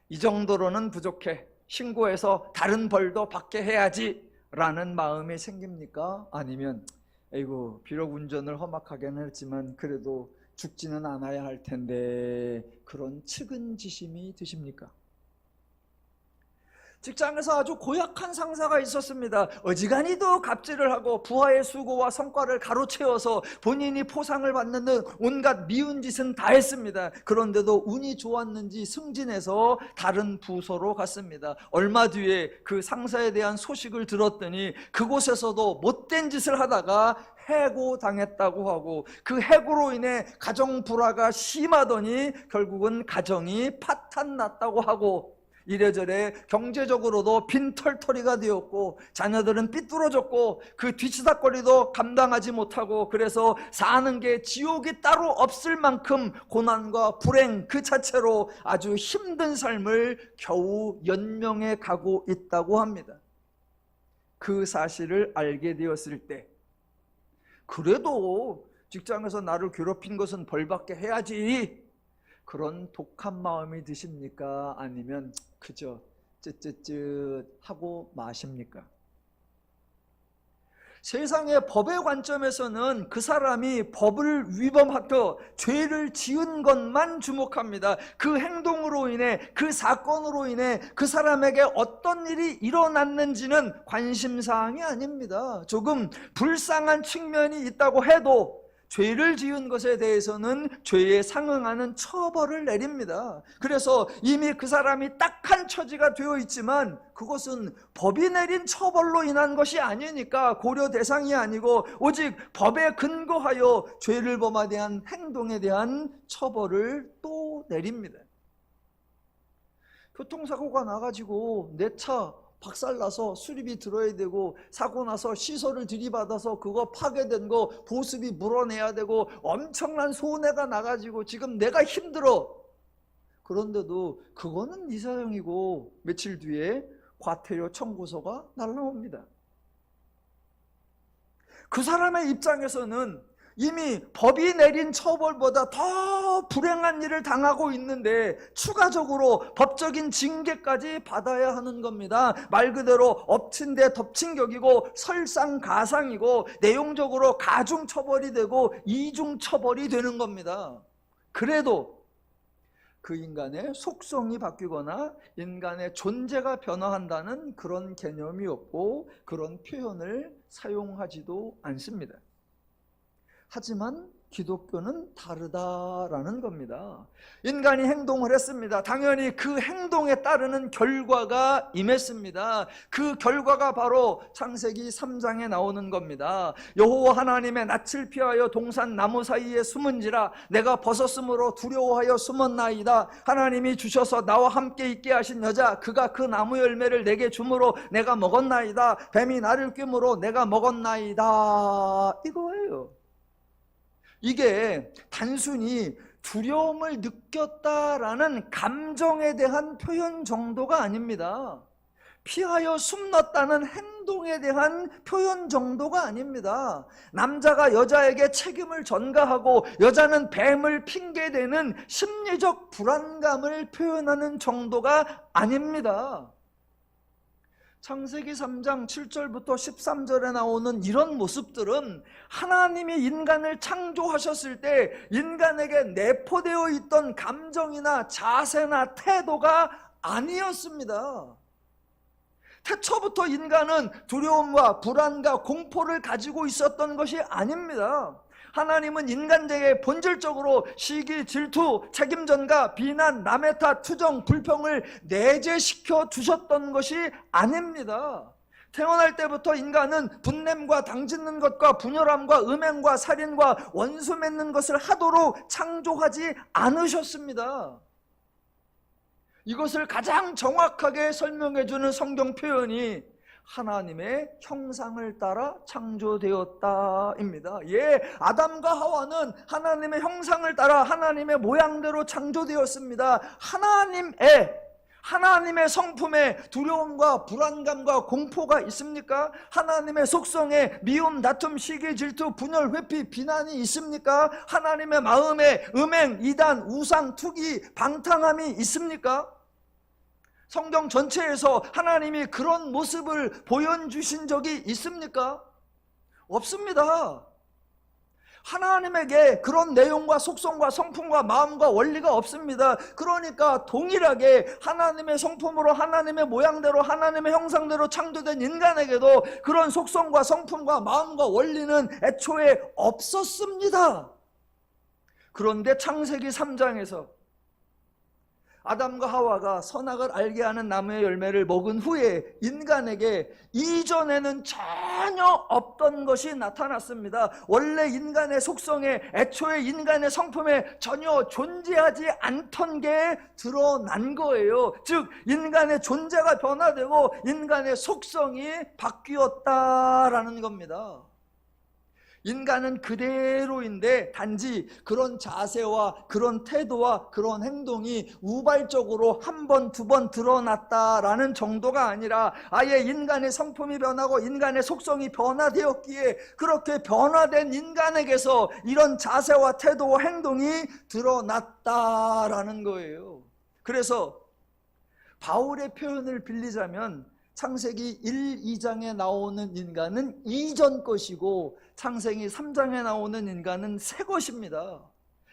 A: 이 정도로는 부족해, 신고해서 다른 벌도 받게 해야지 라는 마음이 생깁니까? 아니면 에이구 비록 운전을 험악하게는 했지만 그래도 죽지는 않아야 할 텐데 그런 측은지심이 드십니까? 직장에서 아주 고약한 상사가 있었습니다. 어지간히도 갑질을 하고 부하의 수고와 성과를 가로채워서 본인이 포상을 받는 등 온갖 미운 짓은 다 했습니다. 그런데도 운이 좋았는지 승진해서 다른 부서로 갔습니다. 얼마 뒤에 그 상사에 대한 소식을 들었더니 그곳에서도 못된 짓을 하다가 해고당했다고 하고 그 해고로 인해 가정 불화가 심하더니 결국은 가정이 파탄났다고 하고 이래저래 경제적으로도 빈털터리가 되었고 자녀들은 삐뚤어졌고 그 뒤치다거리도 감당하지 못하고 그래서 사는 게 지옥이 따로 없을 만큼 고난과 불행 그 자체로 아주 힘든 삶을 겨우 연명해 가고 있다고 합니다. 그 사실을 알게 되었을 때 그래도 직장에서 나를 괴롭힌 것은 벌받게 해야지 그런 독한 마음이 드십니까? 아니면 그저 쯧쯧쯧 하고 마십니까? 세상의 법의 관점에서는 그 사람이 법을 위반하여 죄를 지은 것만 주목합니다. 그 행동으로 인해 그 사건으로 인해 그 사람에게 어떤 일이 일어났는지는 관심사항이 아닙니다. 조금 불쌍한 측면이 있다고 해도 죄를 지은 것에 대해서는 죄에 상응하는 처벌을 내립니다. 그래서 이미 그 사람이 딱한 처지가 되어 있지만 그것은 법이 내린 처벌로 인한 것이 아니니까 고려 대상이 아니고 오직 법에 근거하여 죄를 범하에 대한 행동에 대한 처벌을 또 내립니다. 교통사고가 나가지고 내 차 박살나서 수리비 들어야 되고 사고 나서 시설을 들이받아서 그거 파괴된 거 보수비 물어내야 되고 엄청난 손해가 나가지고 지금 내가 힘들어. 그런데도 그거는 이사형이고 며칠 뒤에 과태료 청구서가 날라옵니다. 그 사람의 입장에서는 이미 법이 내린 처벌보다 더 불행한 일을 당하고 있는데 추가적으로 법적인 징계까지 받아야 하는 겁니다. 말 그대로 엎친 데 덮친 격이고 설상가상이고 내용적으로 가중처벌이 되고 이중처벌이 되는 겁니다. 그래도 그 인간의 속성이 바뀌거나 인간의 존재가 변화한다는 그런 개념이 없고 그런 표현을 사용하지도 않습니다. 하지만 기독교는 다르다라는 겁니다. 인간이 행동을 했습니다. 당연히 그 행동에 따르는 결과가 임했습니다. 그 결과가 바로 창세기 3장에 나오는 겁니다. 여호와 하나님의 낯을 피하여 동산 나무 사이에 숨은지라 내가 벗었으므로 두려워하여 숨었나이다. 하나님이 주셔서 나와 함께 있게 하신 여자 그가 그 나무 열매를 내게 주므로 내가 먹었나이다. 뱀이 나를 꿰므로 내가 먹었나이다. 이거예요. 이게 단순히 두려움을 느꼈다라는 감정에 대한 표현 정도가 아닙니다. 피하여 숨었다는 행동에 대한 표현 정도가 아닙니다. 남자가 여자에게 책임을 전가하고 여자는 뱀을 핑계대는 심리적 불안감을 표현하는 정도가 아닙니다. 창세기 3장 7절부터 13절에 나오는 이런 모습들은 하나님이 인간을 창조하셨을 때 인간에게 내포되어 있던 감정이나 자세나 태도가 아니었습니다. 태초부터 인간은 두려움과 불안과 공포를 가지고 있었던 것이 아닙니다. 하나님은 인간에게 본질적으로 시기, 질투, 책임전가, 비난, 남의 탓, 투정, 불평을 내재시켜 두셨던 것이 아닙니다. 태어날 때부터 인간은 분냄과 당짓는 것과 분열함과 음행과 살인과 원수 맺는 것을 하도록 창조하지 않으셨습니다. 이것을 가장 정확하게 설명해주는 성경 표현이 하나님의 형상을 따라 창조되었다입니다. 예, 아담과 하와는 하나님의 형상을 따라 하나님의 모양대로 창조되었습니다. 하나님의 성품에 두려움과 불안감과 공포가 있습니까? 하나님의 속성에 미움, 다툼, 시기, 질투, 분열, 회피, 비난이 있습니까? 하나님의 마음에 음행, 이단, 우상, 투기, 방탕함이 있습니까? 성경 전체에서 하나님이 그런 모습을 보여주신 적이 있습니까? 없습니다. 하나님에게 그런 내용과 속성과 성품과 마음과 원리가 없습니다. 그러니까 동일하게 하나님의 성품으로 하나님의 모양대로 하나님의 형상대로 창조된 인간에게도 그런 속성과 성품과 마음과 원리는 애초에 없었습니다. 그런데 창세기 3장에서 아담과 하와가 선악을 알게 하는 나무의 열매를 먹은 후에 인간에게 이전에는 전혀 없던 것이 나타났습니다. 원래 인간의 속성에, 애초에 인간의 성품에 전혀 존재하지 않던 게 드러난 거예요. 즉 인간의 존재가 변화되고 인간의 속성이 바뀌었다라는 겁니다. 인간은 그대로인데 단지 그런 자세와 그런 태도와 그런 행동이 우발적으로 한 번, 두 번 드러났다라는 정도가 아니라 아예 인간의 성품이 변하고 인간의 속성이 변화되었기에 그렇게 변화된 인간에게서 이런 자세와 태도와 행동이 드러났다라는 거예요. 그래서 바울의 표현을 빌리자면 창세기 1, 2장에 나오는 인간은 이전 것이고 창세기 3장에 나오는 인간은 새 것입니다.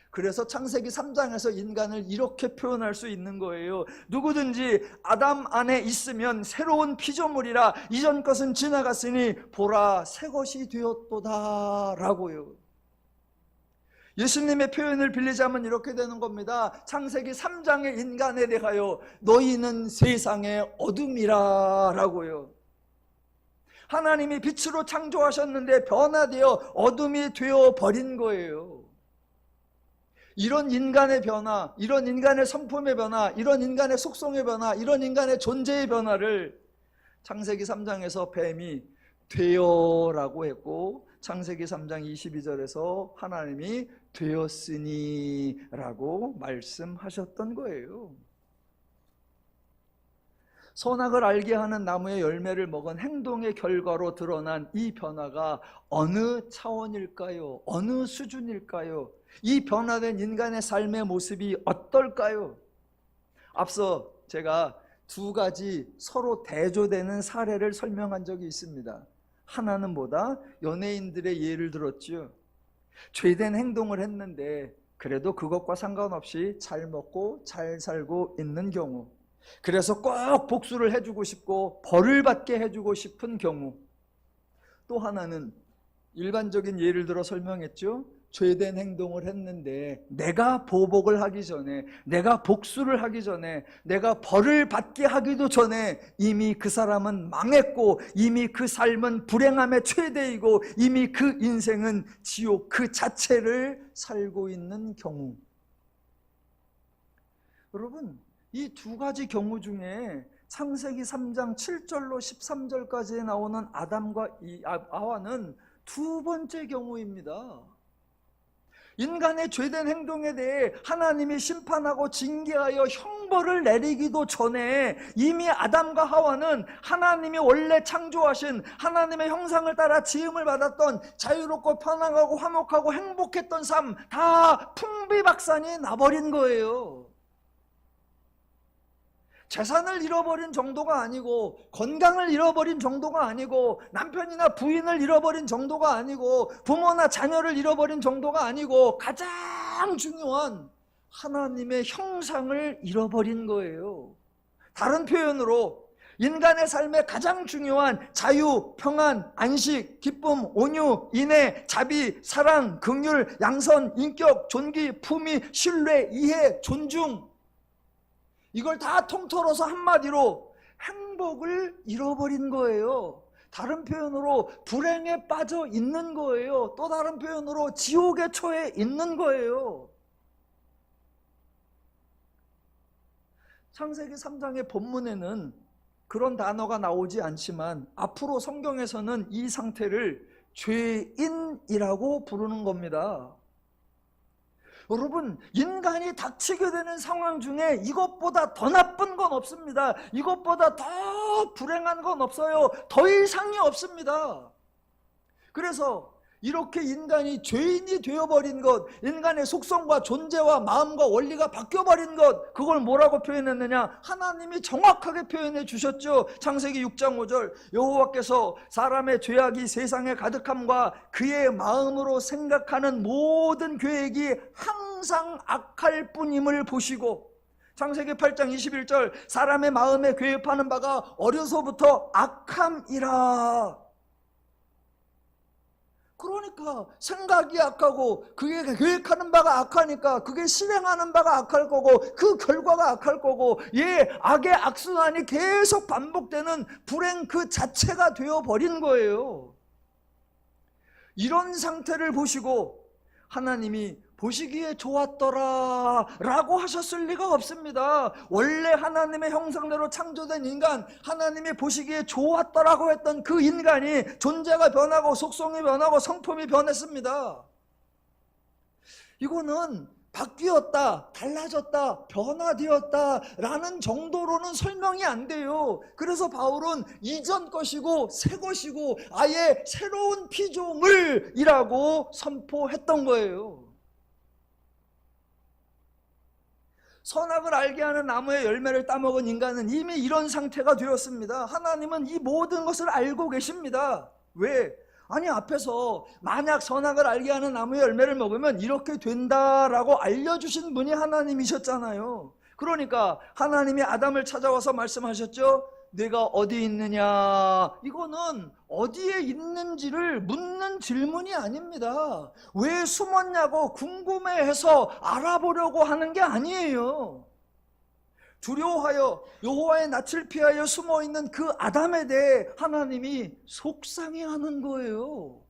A: 그래서 창세기 3장에서 인간을 이렇게 표현할 수 있는 거예요. 누구든지 아담 안에 있으면 새로운 피조물이라 이전 것은 지나갔으니 보라 새 것이 되었도다 라고요. 예수님의 표현을 빌리자면 이렇게 되는 겁니다. 창세기 3장의 인간에 대하여 너희는 세상의 어둠이라 라고요. 하나님이 빛으로 창조하셨는데 변화되어 어둠이 되어버린 거예요. 이런 인간의 변화, 이런 인간의 성품의 변화, 이런 인간의 속성의 변화, 이런 인간의 존재의 변화를 창세기 3장에서 뱀이 되어라고 했고 창세기 3장 22절에서 하나님이 되었으니 라고 말씀하셨던 거예요. 선악을 알게 하는 나무의 열매를 먹은 행동의 결과로 드러난 이 변화가 어느 차원일까요? 어느 수준일까요? 이 변화된 인간의 삶의 모습이 어떨까요? 앞서 제가 두 가지 서로 대조되는 사례를 설명한 적이 있습니다. 하나는 뭐다? 연예인들의 예를 들었죠. 죄된 행동을 했는데 그래도 그것과 상관없이 잘 먹고 잘 살고 있는 경우, 그래서 꼭 복수를 해주고 싶고 벌을 받게 해주고 싶은 경우, 또 하나는 일반적인 예를 들어 설명했죠. 죄된 행동을 했는데 내가 보복을 하기 전에, 내가 복수를 하기 전에, 내가 벌을 받게 하기도 전에 이미 그 사람은 망했고 이미 그 삶은 불행함의 최대이고 이미 그 인생은 지옥 그 자체를 살고 있는 경우. 여러분, 이 두 가지 경우 중에 창세기 3장 7절로 13절까지에 나오는 아담과 하와는 두 번째 경우입니다. 인간의 죄된 행동에 대해 하나님이 심판하고 징계하여 형벌을 내리기도 전에 이미 아담과 하와는 하나님이 원래 창조하신 하나님의 형상을 따라 지음을 받았던 자유롭고 편안하고 화목하고 행복했던 삶 다 풍비박산이 나버린 거예요. 재산을 잃어버린 정도가 아니고 건강을 잃어버린 정도가 아니고 남편이나 부인을 잃어버린 정도가 아니고 부모나 자녀를 잃어버린 정도가 아니고 가장 중요한 하나님의 형상을 잃어버린 거예요. 다른 표현으로 인간의 삶에 가장 중요한 자유, 평안, 안식, 기쁨, 온유, 인애, 자비, 사랑, 긍휼, 양선, 인격, 존귀, 품위, 신뢰, 이해, 존중, 이걸 다 통틀어서 한마디로 행복을 잃어버린 거예요. 다른 표현으로 불행에 빠져 있는 거예요. 또 다른 표현으로 지옥에 처해 있는 거예요. 창세기 3장의 본문에는 그런 단어가 나오지 않지만 앞으로 성경에서는 이 상태를 죄인이라고 부르는 겁니다. 여러분, 인간이 닥치게 되는 상황 중에 이것보다 더 나쁜 건 없습니다. 이것보다 더 불행한 건 없어요. 더 이상이 없습니다. 그래서 이렇게 인간이 죄인이 되어버린 것, 인간의 속성과 존재와 마음과 원리가 바뀌어버린 것, 그걸 뭐라고 표현했느냐? 하나님이 정확하게 표현해 주셨죠. 창세기 6장 5절, 여호와께서 사람의 죄악이 세상에 가득함과 그의 마음으로 생각하는 모든 계획이 항상 악할 뿐임을 보시고, 창세기 8장 21절, 사람의 마음에 계획하는 바가 어려서부터 악함이라. 그러니까 생각이 악하고 그게 계획하는 바가 악하니까 그게 실행하는 바가 악할 거고 그 결과가 악할 거고, 악의 악순환이 계속 반복되는 불행 그 자체가 되어버린 거예요. 이런 상태를 보시고 하나님이 보시기에 좋았더라 라고 하셨을 리가 없습니다. 원래 하나님의 형상대로 창조된 인간, 하나님이 보시기에 좋았더라고 했던 그 인간이 존재가 변하고 속성이 변하고 성품이 변했습니다. 이거는 바뀌었다, 달라졌다, 변화되었다 라는 정도로는 설명이 안 돼요. 그래서 바울은 이전 것이고 새 것이고 아예 새로운 피조물이라고 선포했던 거예요. 선악을 알게 하는 나무의 열매를 따먹은 인간은 이미 이런 상태가 되었습니다. 하나님은 이 모든 것을 알고 계십니다. 왜? 아니, 앞에서 만약 선악을 알게 하는 나무의 열매를 먹으면 이렇게 된다라고 알려주신 분이 하나님이셨잖아요. 그러니까 하나님이 아담을 찾아와서 말씀하셨죠. 내가 어디 있느냐? 이거는 어디에 있는지를 묻는 질문이 아닙니다. 왜 숨었냐고 궁금해해서 알아보려고 하는 게 아니에요. 두려워하여 여호와의 낯을 피하여 숨어있는 그 아담에 대해 하나님이 속상해하는 거예요.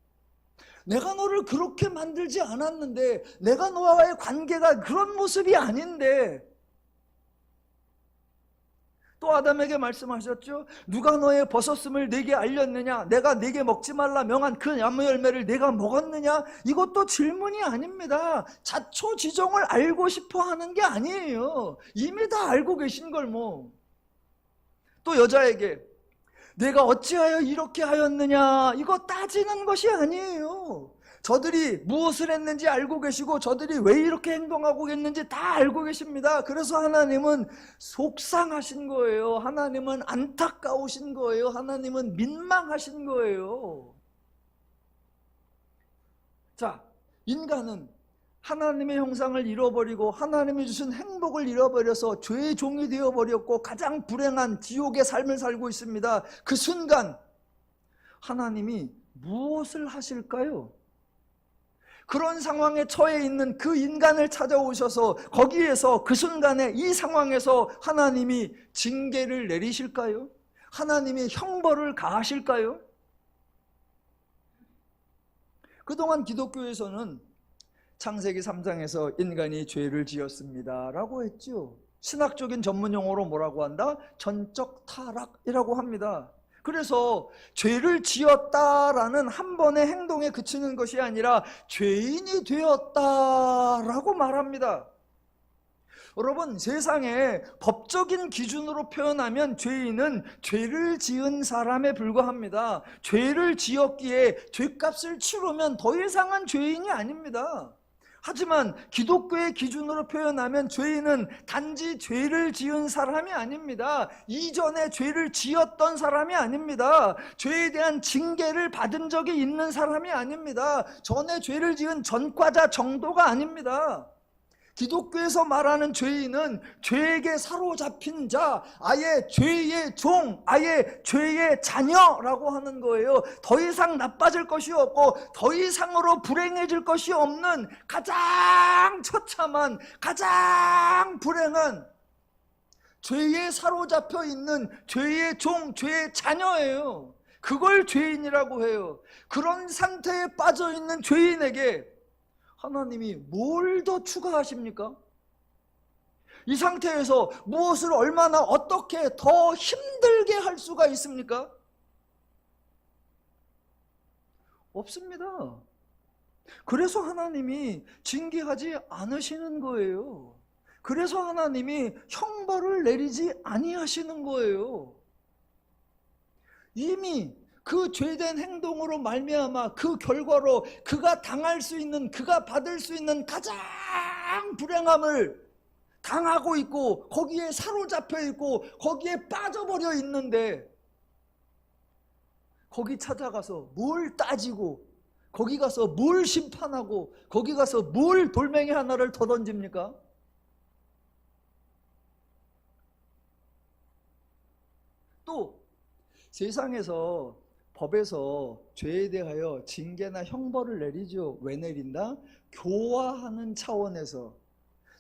A: 내가 너를 그렇게 만들지 않았는데, 내가 너와의 관계가 그런 모습이 아닌데. 또 아담에게 말씀하셨죠. 누가 너의 벗었음을 내게 알렸느냐? 내가 내게 먹지 말라 명한 그 나무 열매를 내가 먹었느냐? 이것도 질문이 아닙니다. 자초지종을 알고 싶어 하는 게 아니에요. 이미 다 알고 계신 걸 뭐. 또 여자에게 내가 어찌하여 이렇게 하였느냐? 이거 따지는 것이 아니에요. 저들이 무엇을 했는지 알고 계시고 저들이 왜 이렇게 행동하고 있는지 다 알고 계십니다. 그래서 하나님은 속상하신 거예요. 하나님은 안타까우신 거예요. 하나님은 민망하신 거예요. 자, 인간은 하나님의 형상을 잃어버리고 하나님이 주신 행복을 잃어버려서 죄의 종이 되어버렸고 가장 불행한 지옥의 삶을 살고 있습니다. 그 순간 하나님이 무엇을 하실까요? 그런 상황에 처해 있는 그 인간을 찾아오셔서 거기에서 그 순간에 이 상황에서 하나님이 징계를 내리실까요? 하나님이 형벌을 가하실까요? 그동안 기독교에서는 창세기 3장에서 인간이 죄를 지었습니다 라고 했죠. 신학적인 전문 용어로 뭐라고 한다? 전적 타락이라고 합니다. 그래서 죄를 지었다라는 한 번의 행동에 그치는 것이 아니라 죄인이 되었다라고 말합니다. 여러분, 세상에 법적인 기준으로 표현하면 죄인은 죄를 지은 사람에 불과합니다. 죄를 지었기에 죄값을 치르면 더 이상은 죄인이 아닙니다. 하지만 기독교의 기준으로 표현하면 죄인은 단지 죄를 지은 사람이 아닙니다. 이전에 죄를 지었던 사람이 아닙니다. 죄에 대한 징계를 받은 적이 있는 사람이 아닙니다. 전에 죄를 지은 전과자 정도가 아닙니다. 기독교에서 말하는 죄인은 죄에게 사로잡힌 자, 아예 죄의 종, 아예 죄의 자녀라고 하는 거예요. 더 이상 나빠질 것이 없고 더 이상으로 불행해질 것이 없는 가장 처참한, 가장 불행한 죄에 사로잡혀 있는 죄의 종, 죄의 자녀예요. 그걸 죄인이라고 해요. 그런 상태에 빠져 있는 죄인에게 하나님이 뭘 더 추가하십니까? 이 상태에서 무엇을 얼마나 어떻게 더 힘들게 할 수가 있습니까? 없습니다. 그래서 하나님이 징계하지 않으시는 거예요. 그래서 하나님이 형벌을 내리지 아니하시는 거예요. 이미 그 죄된 행동으로 말미암아 그 결과로 그가 당할 수 있는, 그가 받을 수 있는 가장 불행함을 당하고 있고 거기에 사로잡혀 있고 거기에 빠져버려 있는데, 거기 찾아가서 뭘 따지고 거기 가서 뭘 심판하고 거기 가서 뭘 돌멩이 하나를 더 던집니까? 또 세상에서 법에서 죄에 대하여 징계나 형벌을 내리죠. 왜 내린다? 교화하는 차원에서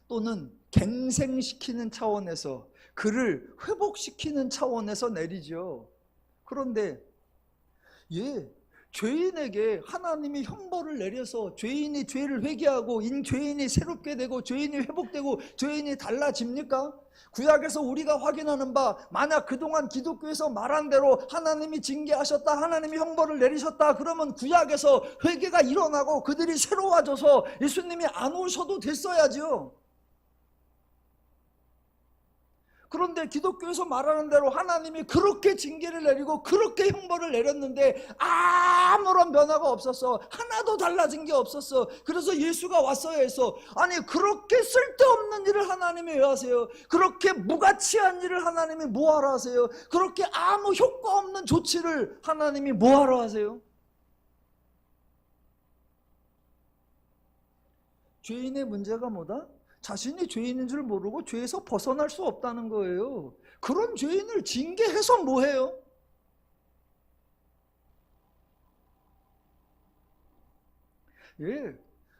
A: 또는 갱생시키는 차원에서, 그를 회복시키는 차원에서 내리죠. 그런데 죄인에게 하나님이 형벌을 내려서 죄인이 죄를 회개하고 죄인이 새롭게 되고 죄인이 회복되고 죄인이 달라집니까? 구약에서 우리가 확인하는 바, 만약 그동안 기독교에서 말한 대로 하나님이 징계하셨다, 하나님이 형벌을 내리셨다, 그러면 구약에서 회개가 일어나고 그들이 새로워져서 예수님이 안 오셔도 됐어야죠. 그런데 기독교에서 말하는 대로 하나님이 그렇게 징계를 내리고 그렇게 형벌을 내렸는데 아무런 변화가 없었어. 하나도 달라진 게 없었어. 그래서 예수가 왔어야 했어. 아니, 그렇게 쓸데없는 일을 하나님이 왜 하세요? 그렇게 무가치한 일을 하나님이 뭐하러 하세요? 그렇게 아무 효과 없는 조치를 하나님이 뭐하러 하세요? 죄인의 문제가 뭐다? 자신이 죄인인 줄 모르고 죄에서 벗어날 수 없다는 거예요. 그런 죄인을 징계해서 뭐해요?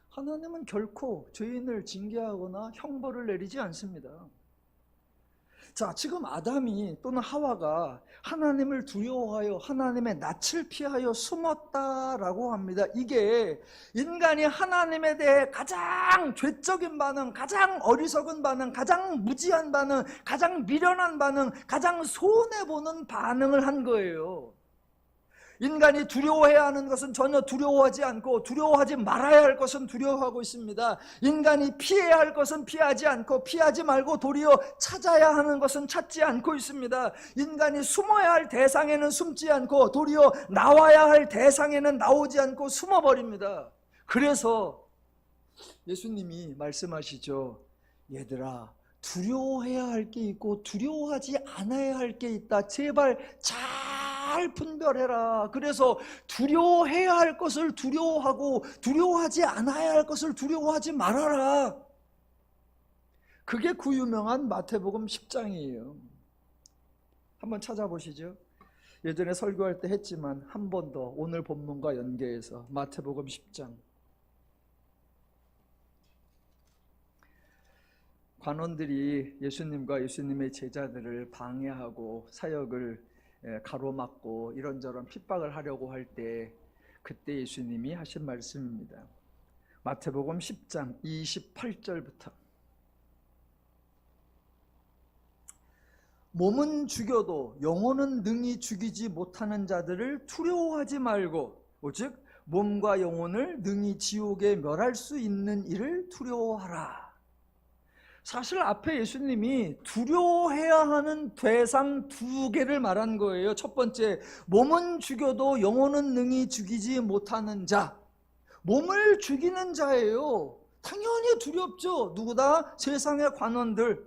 A: 하나님은 결코 죄인을 징계하거나 형벌을 내리지 않습니다. 자, 지금 아담이 또는 하와가 하나님을 두려워하여 하나님의 낯을 피하여 숨었다라고 합니다. 이게 인간이 하나님에 대해 가장 죄적인 반응, 가장 어리석은 반응, 가장 무지한 반응, 가장 미련한 반응, 가장 손해보는 반응을 한 거예요. 인간이 두려워해야 하는 것은 전혀 두려워하지 않고 두려워하지 말아야 할 것은 두려워하고 있습니다. 인간이 피해야 할 것은 피하지 않고 피하지 말고 도리어 찾아야 하는 것은 찾지 않고 있습니다. 인간이 숨어야 할 대상에는 숨지 않고 도리어 나와야 할 대상에는 나오지 않고 숨어버립니다. 그래서 예수님이 말씀하시죠. 얘들아, 두려워해야 할 게 있고 두려워하지 않아야 할 게 있다. 제발 잘 분별해라. 그래서 두려워해야 할 것을 두려워하고 두려워하지 않아야 할 것을 두려워하지 말아라. 그게 그 유명한 마태복음 10장이에요. 한번 찾아보시죠. 예전에 설교할 때 했지만 한 번 더 오늘 본문과 연계해서 마태복음 10장. 관원들이 예수님과 예수님의 제자들을 방해하고 사역을 가로막고 이런저런 핍박을 하려고 할 때, 그때 예수님이 하신 말씀입니다. 마태복음 10장 28절부터. 몸은 죽여도 영혼은 능히 죽이지 못하는 자들을 두려워하지 말고 오직 몸과 영혼을 능히 지옥에 멸할 수 있는 이를 두려워하라. 사실 앞에 예수님이 두려워해야 하는 대상 두 개를 말한 거예요. 첫 번째, 몸은 죽여도 영혼은 능히 죽이지 못하는 자. 몸을 죽이는 자예요. 당연히 두렵죠. 누구다? 세상의 관원들.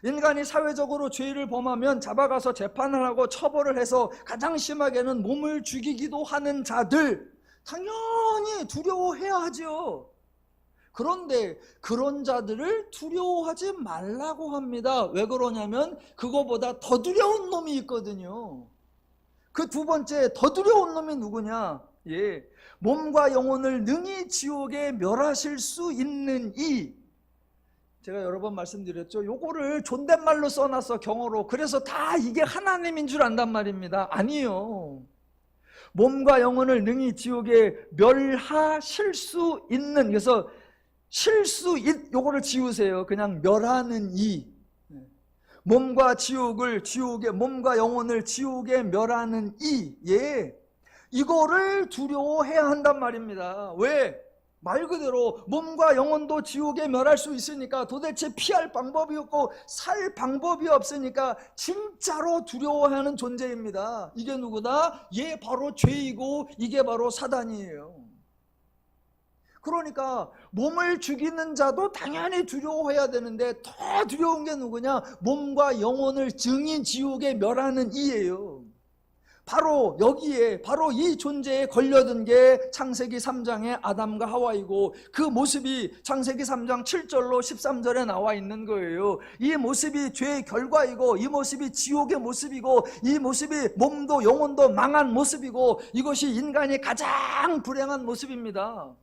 A: 인간이 사회적으로 죄를 범하면 잡아가서 재판을 하고 처벌을 해서 가장 심하게는 몸을 죽이기도 하는 자들, 당연히 두려워해야 하죠. 그런데 그런 자들을 두려워하지 말라고 합니다. 왜 그러냐면 그거보다 더 두려운 놈이 있거든요. 그 두 번째 더 두려운 놈이 누구냐? 예, 몸과 영혼을 능히 지옥에 멸하실 수 있는 이, 제가 여러 번 말씀드렸죠. 요거를 존댓말로 써놨어, 경어로. 그래서 다 이게 하나님인 줄 안단 말입니다. 아니요. 몸과 영혼을 능히 지옥에 멸하실 수 있는, 그래서 요거를 지우세요. 그냥 멸하는 이. 몸과 영혼을 지옥에 멸하는 이, 예, 이거를 두려워해야 한단 말입니다. 왜? 말 그대로 몸과 영혼도 지옥에 멸할 수 있으니까 도대체 피할 방법이 없고 살 방법이 없으니까 진짜로 두려워하는 존재입니다. 이게 누구다? 얘 바로 죄이고 이게 바로 사단이에요. 그러니까 몸을 죽이는 자도 당연히 두려워해야 되는데 더 두려운 게 누구냐? 몸과 영혼을 증인 지옥에 멸하는 이예요. 바로 여기에, 바로 이 존재에 걸려든 게 창세기 3장의 아담과 하와이고, 그 모습이 창세기 3장 7절로 13절에 나와 있는 거예요. 이 모습이 죄의 결과이고, 이 모습이 지옥의 모습이고, 이 모습이 몸도 영혼도 망한 모습이고, 이것이 인간이 가장 불행한 모습입니다.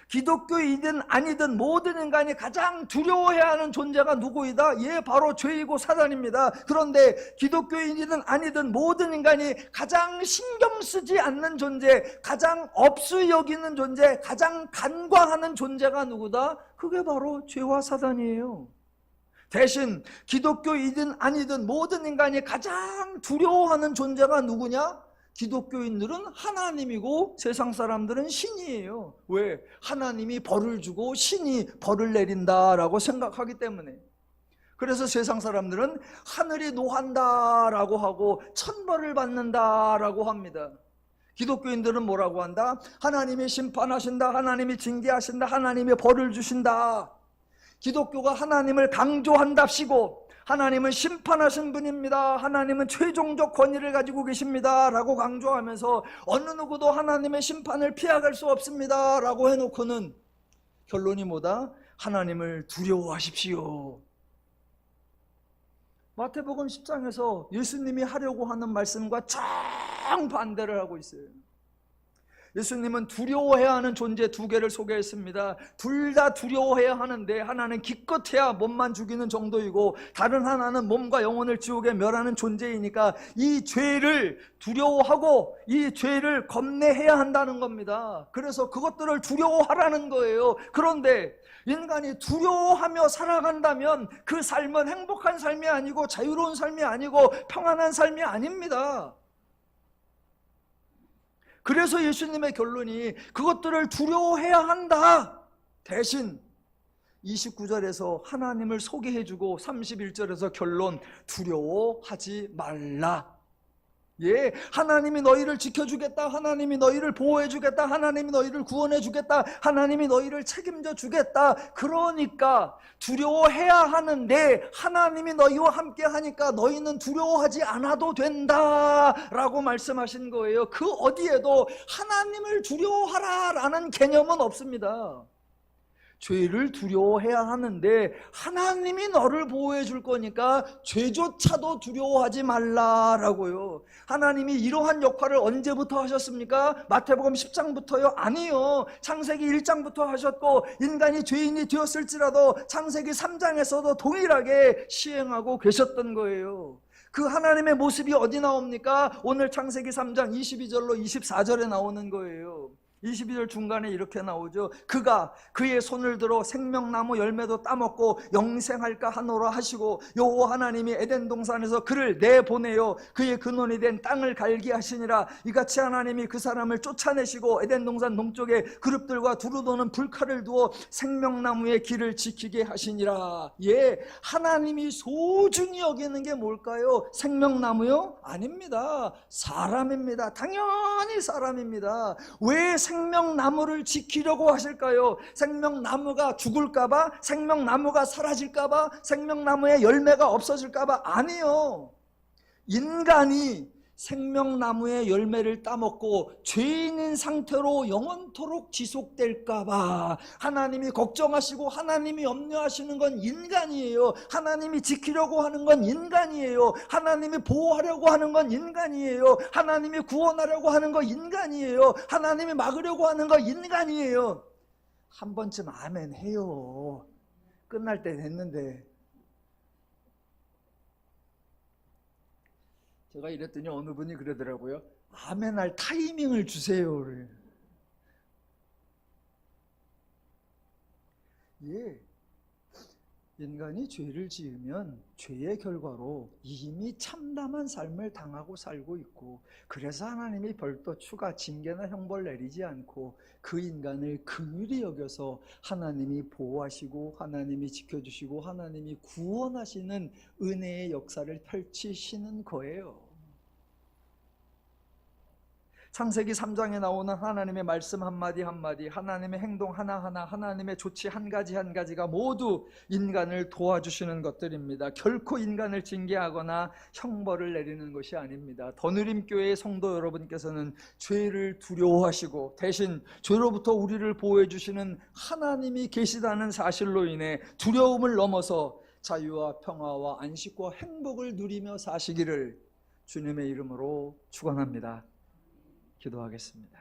A: 기독교이든 아니든 모든 인간이 가장 두려워해야 하는 존재가 누구이다? 예, 바로 죄이고 사단입니다. 그런데 기독교인이든 아니든 모든 인간이 가장 신경 쓰지 않는 존재, 가장 없이 여기는 존재, 가장 간과하는 존재가 누구다? 그게 바로 죄와 사단이에요. 대신 기독교이든 아니든 모든 인간이 가장 두려워하는 존재가 누구냐? 기독교인들은 하나님이고 세상 사람들은 신이에요. 왜? 하나님이 벌을 주고 신이 벌을 내린다라고 생각하기 때문에. 그래서 세상 사람들은 하늘이 노한다라고 하고 천벌을 받는다라고 합니다. 기독교인들은 뭐라고 한다? 하나님이 심판하신다, 하나님이 징계하신다, 하나님이 벌을 주신다. 기독교가 하나님을 강조한답시고 하나님은 심판하신 분입니다, 하나님은 최종적 권위를 가지고 계십니다 라고 강조하면서 어느 누구도 하나님의 심판을 피해갈 수 없습니다 라고 해놓고는 결론이 뭐다? 하나님을 두려워하십시오. 마태복음 10장에서 예수님이 하려고 하는 말씀과 정반대를 하고 있어요. 예수님은 두려워해야 하는 존재 두 개를 소개했습니다. 둘 다 두려워해야 하는데 하나는 기껏해야 몸만 죽이는 정도이고 다른 하나는 몸과 영혼을 지옥에 멸하는 존재이니까 이 죄를 두려워하고 이 죄를 겁내해야 한다는 겁니다. 그래서 그것들을 두려워하라는 거예요. 그런데 인간이 두려워하며 살아간다면 그 삶은 행복한 삶이 아니고 자유로운 삶이 아니고 평안한 삶이 아닙니다. 그래서 예수님의 결론이 그것들을 두려워해야 한다. 대신 29절에서 하나님을 소개해주고 31절에서 결론, 두려워하지 말라. 예, 하나님이 너희를 지켜주겠다, 하나님이 너희를 보호해주겠다, 하나님이 너희를 구원해주겠다, 하나님이 너희를 책임져 주겠다. 그러니까 두려워해야 하는데 하나님이 너희와 함께 하니까 너희는 두려워하지 않아도 된다 라고 말씀하신 거예요. 그 어디에도 하나님을 두려워하라 라는 개념은 없습니다. 죄를 두려워해야 하는데 하나님이 너를 보호해 줄 거니까 죄조차도 두려워하지 말라라고요. 하나님이 이러한 역할을 언제부터 하셨습니까? 마태복음 10장부터요? 아니요. 창세기 1장부터 하셨고 인간이 죄인이 되었을지라도 창세기 3장에서도 동일하게 시행하고 계셨던 거예요. 그 하나님의 모습이 어디 나옵니까? 오늘 창세기 3장 22절로 24절에 나오는 거예요. 22절 중간에 이렇게 나오죠. 그가 그의 손을 들어 생명나무 열매도 따먹고 영생할까 하노라 하시고 여호와 하나님이 에덴 동산에서 그를 내보내어 그의 근원이 된 땅을 갈게 하시니라. 이같이 하나님이 그 사람을 쫓아내시고 에덴 동산 동쪽에 그룹들과 두루도는 불칼을 두어 생명나무의 길을 지키게 하시니라. 예, 하나님이 소중히 여기는 게 뭘까요? 생명나무요? 아닙니다. 사람입니다. 당연히 사람입니다. 왜 생명나무를 지키려고 하실까요? 생명나무가 죽을까봐? 생명나무가 사라질까봐? 생명나무의 열매가 없어질까봐? 아니요. 인간이 생명나무의 열매를 따먹고 죄인인 상태로 영원토록 지속될까봐 하나님이 걱정하시고 하나님이 염려하시는 건 인간이에요. 하나님이 지키려고 하는 건 인간이에요. 하나님이 보호하려고 하는 건 인간이에요. 하나님이 구원하려고 하는 건 인간이에요. 하나님이 막으려고 하는 건 인간이에요. 한 번쯤 아멘 해요. 끝날 때 됐는데. 제가 이랬더니 어느 분이 그러더라고요. 아멘할 타이밍을 주세요. 예, 인간이 죄를 지으면 죄의 결과로 이미 참담한 삶을 당하고 살고 있고, 그래서 하나님이 별도 추가 징계나 형벌을 내리지 않고 그 인간을 긍휼히 여겨서 하나님이 보호하시고 하나님이 지켜주시고 하나님이 구원하시는 은혜의 역사를 펼치시는 거예요. 창세기 3장에 나오는 하나님의 말씀 한마디 한마디, 하나님의 행동 하나하나, 하나님의 조치 한 가지 한 가지가 모두 인간을 도와주시는 것들입니다. 결코 인간을 징계하거나 형벌을 내리는 것이 아닙니다. 더누림교회의 성도 여러분께서는 죄를 두려워하시고 대신 죄로부터 우리를 보호해 주시는 하나님이 계시다는 사실로 인해 두려움을 넘어서 자유와 평화와 안식과 행복을 누리며 사시기를 주님의 이름으로 축원합니다. 기도하겠습니다.